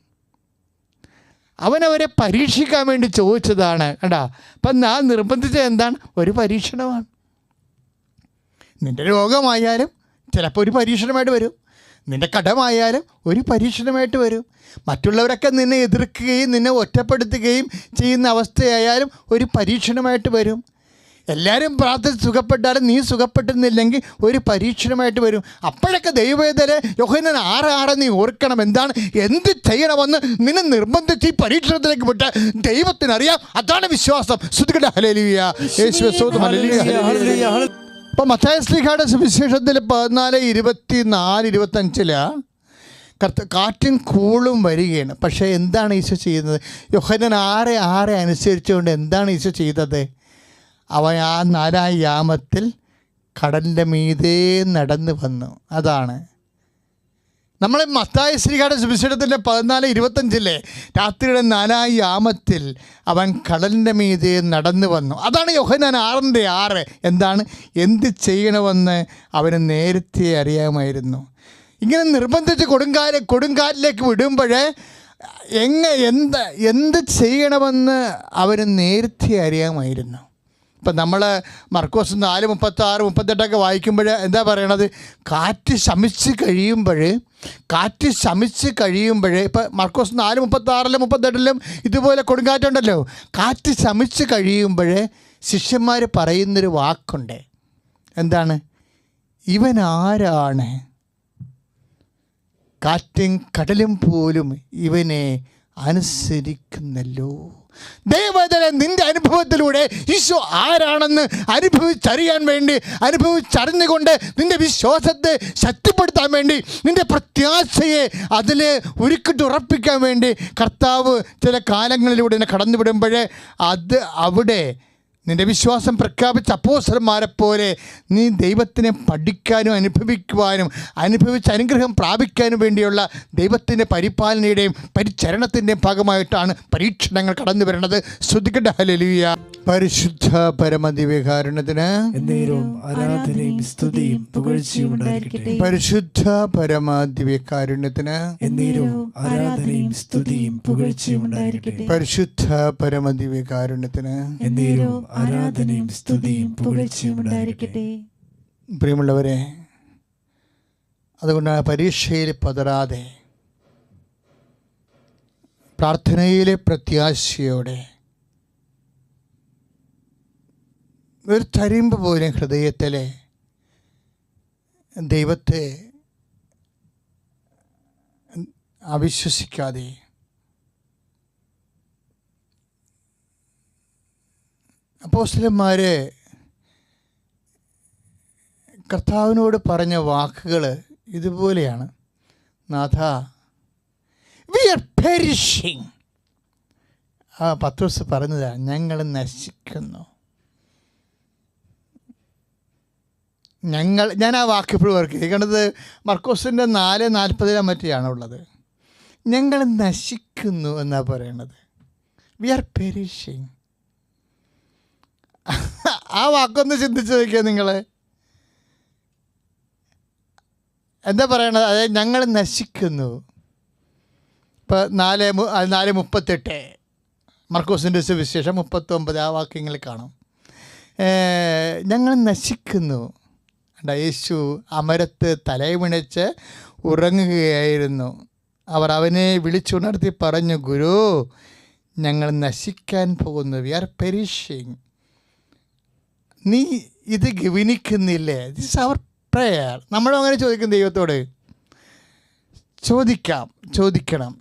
അവനവരെ പരീക്ഷിക്കാൻ വേണ്ടി ചോദിച്ചതാണ്. കണ്ടാ, അപ്പം ഞാൻ നിർബന്ധിച്ചത് എന്താണ്? ഒരു പരീക്ഷണമാണ്. നിൻ്റെ രോഗമായാലും ചിലപ്പോൾ ഒരു പരീക്ഷണമായിട്ട് വരും. നിൻ്റെ കടമായാലും ഒരു പരീക്ഷണമായിട്ട് വരും. മറ്റുള്ളവരൊക്കെ നിന്നെ എതിർക്കുകയും നിന്നെ ഒറ്റപ്പെടുത്തുകയും ചെയ്യുന്ന അവസ്ഥയായാലും ഒരു പരീക്ഷണമായിട്ട് വരും. എല്ലാവരും പ്രാർത്ഥിച്ച് സുഖപ്പെട്ടാലും നീ സുഖപ്പെട്ടുന്നില്ലെങ്കിൽ ഒരു പരീക്ഷണമായിട്ട് വരും. അപ്പോഴൊക്കെ ദൈവവേദന യോഹന്നാൻ 6:6 നീ ഓർക്കണം. എന്താണ്? എന്ത് ചെയ്യണമെന്ന് നിന്നെ നിർബന്ധിച്ച് ഈ പരീക്ഷണത്തിലേക്ക് വിട്ട ദൈവത്തിനറിയാം. അതാണ് വിശ്വാസം. ഹല്ലേലൂയ, യേശുവേ സ്തോത്രം, ഹല്ലേലൂയ. അപ്പോൾ മത്തായി ശ്ലീഹായുടെ സുവിശേഷത്തിൽ 14:24-25 കാറ്റും കൂളും വരികയാണ്. പക്ഷേ എന്താണ് ഈശോ ചെയ്യുന്നത്? യോഹന്നാൻ 6:6 അനുസരിച്ചുകൊണ്ട് എന്താണ് ഈശോ ചെയ്തത്? അവൻ ആ 4-ാം യാമത്തിൽ കടലിൻ്റെ മീതെ നടന്നു വന്നു. അതാണ് നമ്മൾ മത്തായി ശ്രീകാരുടെ സുവിശേഷത്തിൻ്റെ 14:25 രാത്രിയുടെ 4 യാമത്തിൽ അവൻ കടലിൻ്റെ മീതെ നടന്നു വന്നു. അതാണ് യോഹന്നാൻ 6:6. എന്താണ്? എന്ത് ചെയ്യണമെന്ന് അവന് നേരത്തെ അറിയാമായിരുന്നു. ഇങ്ങനെ നിർബന്ധിച്ച് കൊടുങ്കാറ്റിലേക്ക് വിടുമ്പോൾ എന്ത് ചെയ്യണമെന്ന് അവന് നേരത്തെ അറിയാമായിരുന്നു. ഇപ്പം നമ്മൾ മർക്കോസ് 4:36-38 വായിക്കുമ്പോൾ എന്താ പറയണത്? കാറ്റ് ശമിച്ച് കഴിയുമ്പോൾ ഇപ്പം മർക്കോസ് 4:36-38 ഇതുപോലെ കൊടുങ്കാറ്റുണ്ടല്ലോ. കാറ്റ് ശമിച്ച് കഴിയുമ്പോൾ ശിഷ്യന്മാർ പറയുന്നൊരു വാക്കുണ്ട്. എന്താണ്? ഇവൻ ആരാണ്? കാറ്റും കടലും പോലും ഇവനെ അനുസരിക്കുന്നല്ലോ. ദൈവത്തിലെ നിൻ്റെ അനുഭവത്തിലൂടെ ഈശോ ആരാണെന്ന് അനുഭവിച്ചറിഞ്ഞുകൊണ്ട് നിൻ്റെ വിശ്വാസത്തെ ശക്തിപ്പെടുത്താൻ വേണ്ടി, നിൻ്റെ പ്രത്യാശയെ അതിൽ ഉരുക്കിട്ടുറപ്പിക്കാൻ വേണ്ടി കർത്താവ് ചില കാലങ്ങളിലൂടെ കടന്നു വിടുമ്പോൾ അവിടെ നിൻ്റെ വിശ്വാസം പ്രഖ്യാപിച്ച അപ്പോസ്തലന്മാരെ പോലെ നീ ദൈവത്തിനെ പഠിക്കാനും അനുഭവിച്ച് അനുഗ്രഹം പ്രാപിക്കാനും വേണ്ടിയുള്ള ദൈവത്തിൻ്റെ പരിപാലനയുടെയും പരിചരണത്തിൻ്റെയും ഭാഗമായിട്ടാണ് പരീക്ഷണങ്ങൾ കടന്നു വരുന്നത്. സ്തുതിക്കട്ടെ. ഹല്ലേലൂയ. പരിശുദ്ധ പരമദിവ്യകാരുണ്യത്തിന് ആരാധനയും സ്തുതിയും പുകഴ്ചയും ഉണ്ടായിരിക്കട്ടെ. പരിശുദ്ധ പരമദിവ്യകാരുണ്യത്തിന് ആരാധനയും സ്തുതിയും പുകഴ്ചയും ഉണ്ടായിരിക്കട്ടെ. പരിശുദ്ധ പരമദിവ്യകാരുണ്യത്തിന് ആരാധനയും സ്തുതിയും പുകഴ്ചയും ഉണ്ടായിരിക്കട്ടെ. പ്രിയമുള്ളവരെ, അതുകൊണ്ടാണ് പരീക്ഷയിൽ പതറാതെ പ്രാർത്ഥനയിലെ പ്രത്യാശയോടെ ഒരു തരിമ്പ് പോലും ഹൃദയത്തിലെ ദൈവത്തെ അവിശ്വസിക്കാതെ അപ്പോസ്തലന്മാർ കർത്താവിനോട് പറഞ്ഞ വാക്കുകൾ ഇതുപോലെയാണ്. നാഥ, വി ആർ പെരിഷിങ്. പത്രോസ് പറഞ്ഞതാണ്, ഞങ്ങൾ നശിക്കുന്നു. ഞാൻ ആ വാക്ക് ഇപ്പോഴും ഓർക്കുക. കേൾക്കണത് മർക്കോസിൻ്റെ 4:40 മറ്റെയാണ് ഉള്ളത്. ഞങ്ങൾ നശിക്കുന്നു എന്നാണ് പറയണത്. We are perishing. ആ വാക്കൊന്ന് ചിന്തിച്ച് നോക്കിയാൽ നിങ്ങൾ എന്താ പറയണത്? അതായത് ഞങ്ങൾ നശിക്കുന്നു. ഇപ്പോൾ 4:38 മർക്കോസിൻ്റെ സുവിശേഷം 39 ആ വാക്യങ്ങൾ കാണും. ഞങ്ങൾ നശിക്കുന്നു. യേശു അമരത്ത് തലയുമിണച്ച് ഉറങ്ങുകയായിരുന്നു. അവർ അവനെ വിളിച്ചുണർത്തി പറഞ്ഞു, ഗുരു, ഞങ്ങൾ നശിക്കാൻ പോകുന്നു. We are perishing. നീ ഇത് ഗവനിക്കുന്നില്ലേ? This our prayer. നമ്മളും അങ്ങനെ ചോദിക്കും ദൈവത്തോട്. ചോദിക്കണം.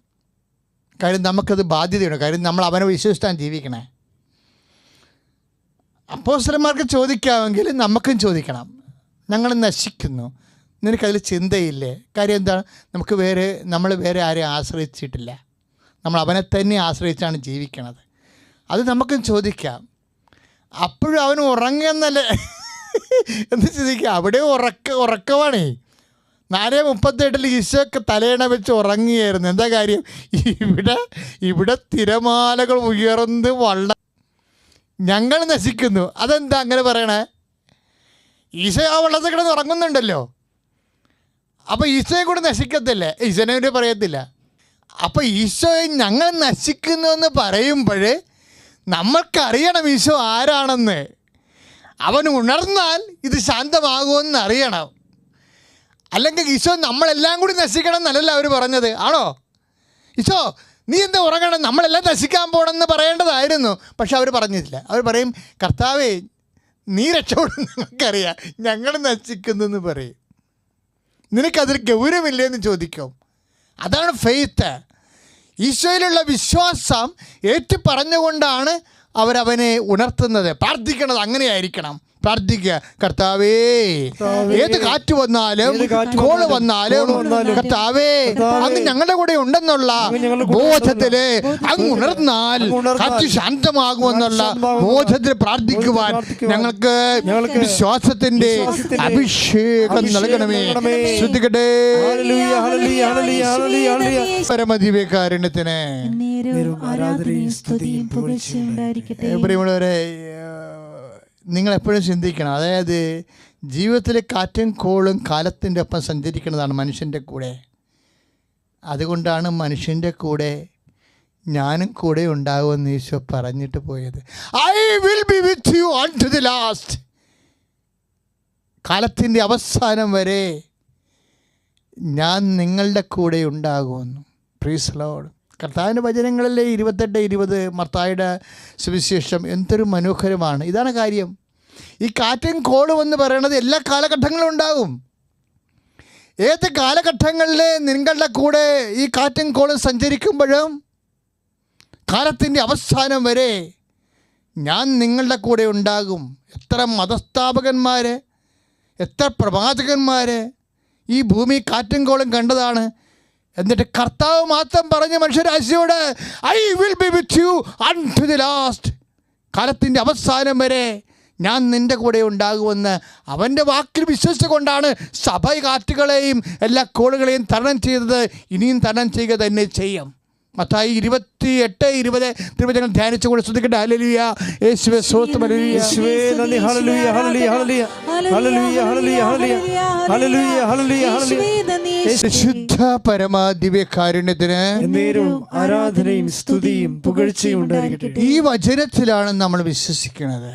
കാര്യം നമുക്കത് ബാധ്യതയുണ്ട്. കാര്യം നമ്മൾ അവനെ വിശ്വസിച്ചാണ് ജീവിക്കണേ. അപ്പോസ്തലന്മാർക്ക് ചോദിക്കാമെങ്കിൽ നമുക്കും ചോദിക്കണം. ഞങ്ങൾ നശിക്കുന്നു. നിനക്കതിൽ ചിന്തയില്ലേ? കാര്യം എന്താണ്? നമ്മൾ വേറെ ആരെയും ആശ്രയിച്ചിട്ടില്ല. നമ്മൾ അവനെ തന്നെ ആശ്രയിച്ചാണ് ജീവിക്കണത്. അത് നമുക്കും ചോദിക്കാം. അപ്പോഴും അവന് ഉറങ്ങുന്നല്ലേ എന്ന് ചിന്തിക്കുക. അവിടെ ഉറക്കമാണേ. 4:38 ഈശോക്ക് തലയിണ വെച്ച് ഉറങ്ങിയായിരുന്നു. എന്താ കാര്യം? ഇവിടെ തിരമാലകൾ ഉയർന്ന് ഞങ്ങൾ നശിക്കുന്നു. അതെന്താ അങ്ങനെ പറയണേ? ഈശോ ആ വെള്ളത്തിൽ കിടന്ന് ഉറങ്ങുന്നുണ്ടല്ലോ. അപ്പോൾ ഈശോയെ കൂടെ നശിക്കത്തില്ലേ? ഈശോനെ കൂടെ പറയത്തില്ല. അപ്പോൾ ഈശോയെ ഞങ്ങൾ നശിക്കുന്നു എന്ന് പറയുമ്പോൾ നമ്മൾക്കറിയണം ഈശോ ആരാണെന്ന്. അവൻ ഉണർന്നാൽ ഇത് ശാന്തമാകുമെന്ന് അറിയണം. അല്ലെങ്കിൽ ഈശോ നമ്മളെല്ലാം കൂടി നശിക്കണം എന്നല്ലല്ലോ അവർ പറഞ്ഞത്. ആണോ? ഈശോ നീ എന്താ ഉറങ്ങണം, നമ്മളെല്ലാം നശിക്കാൻ പോകണമെന്ന് പറയേണ്ടതായിരുന്നു. പക്ഷെ അവർ പറഞ്ഞിട്ടില്ല. അവർ പറയും, കർത്താവേ നീ രക്ഷപ്പെടും, ഞങ്ങൾക്കറിയാം, ഞങ്ങൾ നശിക്കുന്നെന്ന് പറയും. നിനക്കതിൽ ഗൗരവമില്ലേന്ന് ചോദിക്കും. അതാണ് ഫെയ്ത്ത്. ഈശോയിലുള്ള വിശ്വാസം ഏറ്റു പറഞ്ഞുകൊണ്ടാണ് അവരവനെ ഉണർത്തുന്നത്. പ്രാർത്ഥിക്കണത് അങ്ങനെയായിരിക്കണം. പ്രാർത്ഥിക്കുക. കർത്താവേ, ഏത് കാറ്റ് വന്നാലും കോള് വന്നാലും കർത്താവേ അങ്ങ് ഞങ്ങളുടെ കൂടെ ഉണ്ടെന്നുള്ള ബോധത്തില് അങ്ങ് ഉണർന്നാൽ കാറ്റ് ശാന്തമാകുമെന്നുള്ള ബോധത്തിൽ പ്രാർത്ഥിക്കുവാൻ ഞങ്ങൾക്ക് വിശ്വാസത്തിന്റെ അഭിഷേകം നൽകണമേ. ശ്രദ്ധിക്കട്ടെ. പരമദിവ്യകാരുണ്യത്തിന് പ്രിയമുള്ളവരെ, നിങ്ങൾ എപ്പോഴും ചിന്തിക്കണം, അതായത് ജീവിതത്തിൽ കാറ്റും കോളും കാലത്തിൻ്റെ ഒപ്പം സഞ്ചരിക്കുന്നതാണ് മനുഷ്യൻ്റെ കൂടെ. അതുകൊണ്ടാണ് മനുഷ്യൻ്റെ കൂടെ ഞാനും കൂടെ ഉണ്ടാകുമെന്ന് ഈശോ പറഞ്ഞിട്ട് പോയത്. I will be with you unto the last. കാലത്തിൻ്റെ അവസാനം വരെ ഞാൻ നിങ്ങളുടെ കൂടെ ഉണ്ടാകുമെന്നു. Praise Lord. കർത്താവിൻ്റെ വചനങ്ങളിലെ 28-20 മത്തായിയുടെ സുവിശേഷം എന്തൊരു മനോഹരമാണ്. ഇതാണ് കാര്യം. ഈ കാറ്റും കോളും എന്ന് പറയുന്നത് എല്ലാ കാലഘട്ടങ്ങളിലും ഉണ്ടാകും. ഏത് കാലഘട്ടങ്ങളിൽ നിങ്ങളുടെ കൂടെ ഈ കാറ്റും കോളും സഞ്ചരിക്കുമ്പോഴും കാലത്തിൻ്റെ അവസാനം വരെ ഞാൻ നിങ്ങളുടെ കൂടെ ഉണ്ടാകും. എത്ര മതസ്ഥാപകന്മാർ, എത്ര പ്രവാചകന്മാർ ഈ ഭൂമി കാറ്റും കോളും കണ്ടതാണ്. എന്നിട്ട് കർത്താവ് മാത്രം പറഞ്ഞ മനുഷ്യരാശിയോട് I will be with you unto the last. കാലത്തിൻ്റെ അവസാനം വരെ ഞാൻ നിൻ്റെ കൂടെ ഉണ്ടാകുമെന്ന് അവൻ്റെ വാക്കിൽ വിശ്വസിച്ചുകൊണ്ടാണ് സഭ കാറ്റുകളെയും എല്ലാ കോളുകളെയും തരണം ചെയ്തത്. ഇനിയും തരണം ചെയ്യുക തന്നെ ചെയ്യും. മത്തായി 28-20 തിരുവചനങ്ങൾ ധ്യാനിച്ചുകൊണ്ട് ശ്രദ്ധിക്കട്ടെ. ഹല്ലേലൂയ. യേശുവേ സ്തോത്രം. യേശുവേ നന്ദി. ഹല്ലേലൂയ ഹല്ലേലൂയ ഹല്ലേലൂയ ഹല്ലേലൂയ ഹല്ലേലൂയ ഹല്ലേലൂയ ഹല്ലേലൂയ ഹല്ലേലൂയ. ശുദ്ധ പരമ ദിവ്യകാരുണ്യത്തിന് എന്നേരവും ആരാധനയും സ്തുതിയും പുകഴ്ചയും ഉണ്ടായിരിക്കട്ടെ. ഈ വചനത്തിലാണ് നമ്മൾ വിശ്വസിക്കുന്നത്.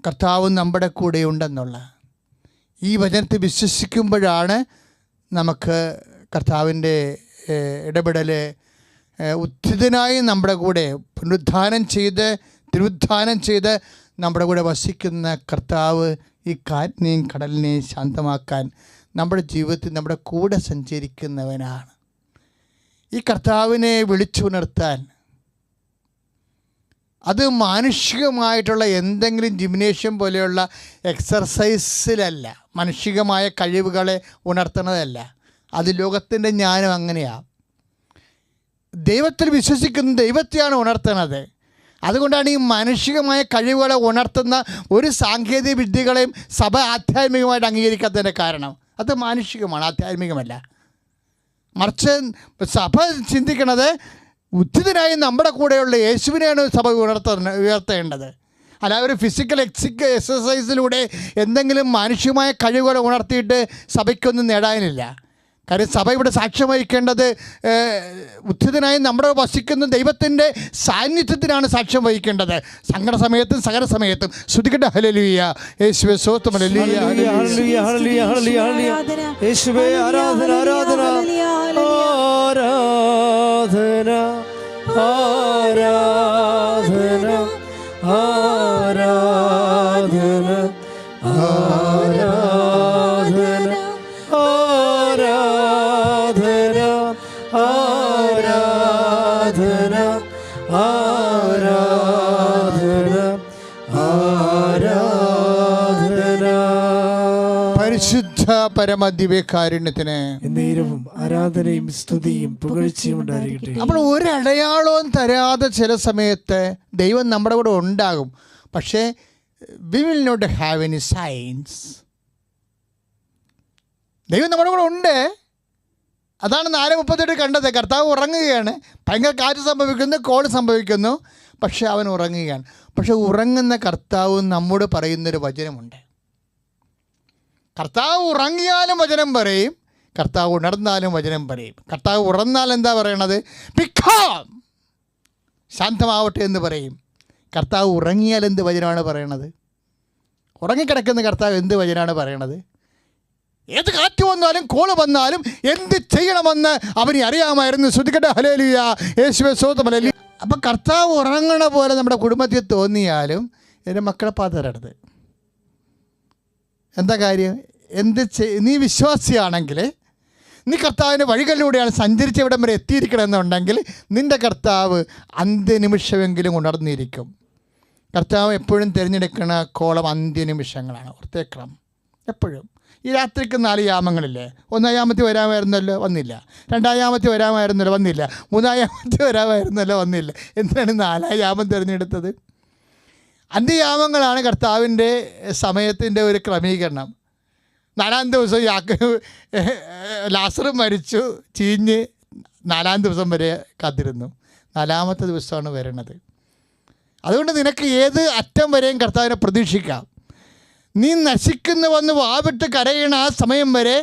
കർത്താവ് നമ്മുടെ കൂടെ ഉണ്ടെന്നുള്ള ഈ വചനത്തെ വിശ്വസിക്കുമ്പോഴാണ് നമുക്ക് കർത്താവിൻ്റെ ഇടപെടൽ, ഉത്ഥിതനായി നമ്മുടെ കൂടെ പുനരുദ്ധാനം ചെയ്ത് നമ്മുടെ കൂടെ വസിക്കുന്ന കർത്താവ് ഈ കാറ്റിനെയും കടലിനെയും ശാന്തമാക്കാൻ നമ്മുടെ ജീവിതത്തിൽ നമ്മുടെ കൂടെ സഞ്ചരിക്കുന്നവനാണ്. ഈ കർത്താവിനെ വിളിച്ചുണർത്താൻ അത് മാനുഷികമായിട്ടുള്ള എന്തെങ്കിലും ജിംനേഷ്യം പോലെയുള്ള എക്സർസൈസിലല്ല, മാനുഷികമായ കഴിവുകളെ ഉണർത്തുന്നതല്ല. അത് ലോകത്തിൻ്റെ ജ്ഞാനം അങ്ങനെയാണ്. ദൈവത്തിൽ വിശ്വസിക്കുന്ന ദൈവത്തെയാണ് ഉണർത്തുന്നത്. അതുകൊണ്ടാണ് ഈ മാനുഷികമായ കഴിവുകളെ ഉണർത്തുന്ന ഒരു സാങ്കേതിക വിദ്യകളെയും സഭ ആധ്യാത്മികമായിട്ട് അംഗീകരിക്കാത്തതിൻ്റെ കാരണം. അത് മാനുഷികമാണ്, ആധ്യാത്മികമല്ല. മറിച്ച് സഭ ചിന്തിക്കുന്നത് ഉദ്ധിതനായി നമ്മുടെ കൂടെയുള്ള യേശുവിനെയാണ് സഭ ഉയർത്തേണ്ടത്. അല്ല ഒരു ഫിസിക്കൽ എക്സസൈസിലൂടെ എന്തെങ്കിലും മാനുഷികമായ കഴിവുകളെ ഉണർത്തിയിട്ട് സഭയ്ക്കൊന്നും നേടാനില്ല. കാര്യം സഭ ഇവിടെ സാക്ഷ്യം വഹിക്കേണ്ടത് ഉദ്ധിതനായി നമ്മുടെ വസിക്കുന്ന ദൈവത്തിൻ്റെ സാന്നിധ്യത്തിനാണ് സാക്ഷ്യം വഹിക്കേണ്ടത്. സങ്കട സമയത്തും സകല സമയത്തും. ശ്രുതിക്കട്ടെ. ഹല്ലേലൂയ. യേശുവേ സ്തോത്രം. ഹല്ലേലൂയ ഹല്ലേലൂയ ഹല്ലേലൂയ ഹല്ലേലൂയ. യേശുവേ ആരാധന ആരാധന ആരാധന ആരാധന ആരാധന ആരാധന ആരാധന ആരാധന ആരാധന ആരാധന. പരിശുദ്ധ പരമദിവ്യകാരുണ്യത്തിന് എന്നേരവും ആരാധനയും സ്തുതിയും പുകഴ്ചയും ഉണ്ടായിരിക്കട്ടെ. നമ്മൾ ഒരടയാളവും തരാതെ ചില സമയത്ത് ദൈവം നമ്മുടെ കൂടെ ഉണ്ടാകും. പക്ഷേ we will not have any signs. ദൈവം നമ്മുടെ കൂടെ ഉണ്ട്. അതാണ് 4:38 കണ്ടത്. കർത്താവ് ഉറങ്ങുകയാണ്. ഭയങ്കര കാറ്റ് സംഭവിക്കുന്നു, കോള് സംഭവിക്കുന്നു, പക്ഷെ അവൻ ഉറങ്ങുകയാണ്. പക്ഷെ ഉറങ്ങുന്ന കർത്താവ് നമ്മോട് പറയുന്നൊരു വചനമുണ്ട്. കർത്താവ് ഉറങ്ങിയാലും വചനം പറയും, കർത്താവ് ഉണർന്നാലും വചനം പറയും. കർത്താവ് ഉണർന്നാൽ എന്താ പറയണത്? പിക്കാം, ശാന്തമാവട്ടെ എന്ന് പറയും. കർത്താവ് ഉറങ്ങിയാൽ എന്ത് വചനമാണ് പറയണത്? ഉറങ്ങിക്കിടക്കുന്ന കർത്താവ് എന്ത് വചനമാണ് പറയണത്? ഏത് കാറ്റ് വന്നാലും കോള് വന്നാലും എന്ത് ചെയ്യണമെന്ന് അവന് അറിയാമായിരുന്നു. ശ്രുതിക്കട്ടെ. ഹല്ലേലൂയ. യേശുവേ സ്തോത്രം. ഹല്ലേലൂയ. അപ്പം കർത്താവ് ഉറങ്ങണ പോലെ നമ്മുടെ കുടുംബത്തിൽ തോന്നിയാലും എൻ്റെ മക്കളെ പാതരരുത്. എന്താ കാര്യം? നീ വിശ്വാസിയാണെങ്കിൽ, നീ കർത്താവിൻ്റെ വഴികളിലൂടെയാണ് സഞ്ചരിച്ച് ഇവിടം വരെ എത്തിയിരിക്കണമെന്നുണ്ടെങ്കിൽ നിൻ്റെ കർത്താവ് അന്ത്യനിമിഷമെങ്കിലും ഉണർന്നിരിക്കും. കർത്താവ് എപ്പോഴും തിരഞ്ഞെടുക്കുന്ന കോളം അന്ത്യനിമിഷങ്ങളാണ്. ഓർത്തേക്കണം, എപ്പോഴും. ഈ രാത്രിക്ക് 4 യാമങ്ങളില്ലേ? 1-ാം യാമത്തിൽ വരാമായിരുന്നല്ലോ, വന്നില്ല. 2-ാം യാമത്തിൽ വരാമായിരുന്നല്ലോ, വന്നില്ല. 3-ാം യാമത്തിൽ വരാമായിരുന്നല്ലോ, വന്നില്ല. എന്തിനാണ് 4-ാം യാമം തിരഞ്ഞെടുത്തത്? അന്ത്യയാമങ്ങളാണ് കർത്താവിൻ്റെ സമയത്തിൻ്റെ ഒരു ക്രമീകരണം. 4-ാം ദിവസം ലാസർ മരിച്ചു, ചീഞ്ഞ് 4-ാം ദിവസം വരെ കാത്തിരുന്നു. 4-ാമത്തെ ദിവസമാണ് വരണത്. അതുകൊണ്ട് നിനക്ക് ഏത് അറ്റം വരെയും കർത്താവിനെ പ്രതീക്ഷിക്കാം. നീ നശിക്കുന്നുവെന്ന് വാവിട്ട് കരയണ ആ സമയം വരെ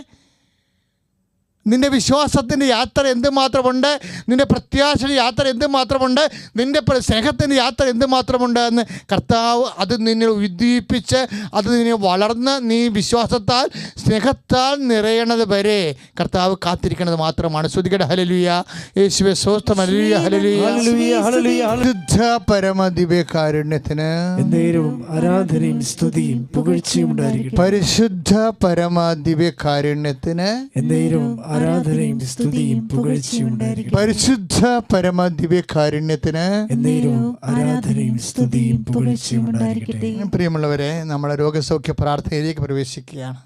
നിൻ്റെ വിശ്വാസത്തിൻ്റെ യാത്ര എന്തുമാത്രമുണ്ട്, നിൻ്റെ പ്രത്യാശയുടെ യാത്ര എന്തുമാത്രമുണ്ട്, നിൻ്റെ സ്നേഹത്തിൻ്റെ യാത്ര എന്തുമാത്രമുണ്ട് എന്ന് കർത്താവ് അത് നിന്നെ ഉദ്ദീപിച്ച് അത് നിന്നെ വളർന്ന് നീ വിശ്വാസത്താൽ സ്നേഹത്താൽ നിറയണത് വരെ കർത്താവ് കാത്തിരിക്കുന്നത് മാത്രമാണ്. ശ്രുതികട ഹല്ലേലൂയ, യേശുവേ സ്തോത്രം, ഹല്ലേലൂയ, ഹല്ലേലൂയ. ശുദ്ധ പരമദിവ്യകാരുണ്യത്തിന് ആരാധനയും സ്തുതിയും പുകഴ്ചയും ഉണ്ടായിരിക്കട്ടെ. പരിശുദ്ധ പരമദിവ്യകാരുണ്യത്തിന് ആരാധനയും സ്തുതിയും പുകഴ്ചയും ഉണ്ടായിരിക്കട്ടെ. പരിശുദ്ധ പരമദിവ്യകാരുണ്യത്തിന് ആരാധനയും സ്തുതിയും പുകഴ്ചയും ഉണ്ടായിരിക്കട്ടെ. പ്രിയമുള്ളവരെ, നമ്മളെ രോഗസൗഖ്യ പ്രാർത്ഥനയിലേക്ക് പ്രവേശിക്കുകയാണ്.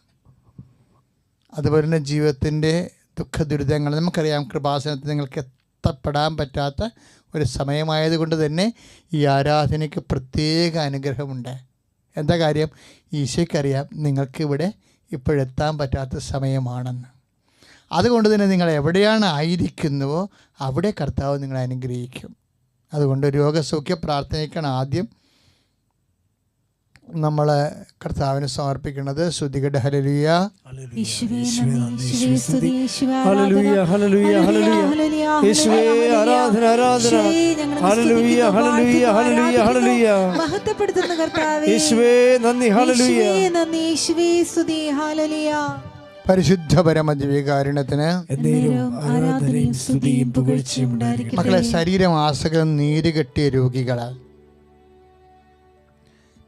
അതുപോലെ തന്നെ ജീവിതത്തിൻ്റെ ദുഃഖദുരിതങ്ങൾ, നമുക്കറിയാം കൃപാസനത്തിൽ നിങ്ങൾക്ക് എത്തപ്പെടാൻ പറ്റാത്ത ഒരു സമയമായതുകൊണ്ട് തന്നെ ഈ ആരാധനയ്ക്ക് പ്രത്യേക അനുഗ്രഹമുണ്ട്. എന്താ കാര്യം? ഈശോയ്ക്കറിയാം നിങ്ങൾക്കിവിടെ ഇപ്പോഴെത്താൻ പറ്റാത്ത സമയമാണെന്ന്. അതുകൊണ്ട് തന്നെ നിങ്ങൾ എവിടെയാണ് ആയിരിക്കുന്നുവോ അവിടെ കർത്താവ് നിങ്ങളെ അനുഗ്രഹിക്കും. അതുകൊണ്ട് രോഗസൗഖ്യ പ്രാർത്ഥനയ്ക്കാണ് ആദ്യം നമ്മൾ കർത്താവിന് സമർപ്പിക്കുന്നത്. ശ്രുതികട ഹല്ലേലൂയ, മഹത്വപ്പെടുത്തുന്ന കർത്താവേ, യേശുവേ നന്ദി, ഹല്ലേലൂയ, നന്ദി യേശുവേ, സ്തുതി, ഹല്ലേലൂയ. പരിശുദ്ധ പരമദിവ്യകാരുണ്യത്തിന് ആരാധനയും സ്തുതിയും പുകഴ്ചയും ഉണ്ടായിരിക്കട്ടെ. മക്കളെ, ശരീരമാസകലം നീര് കെട്ടിയ രോഗികൾ,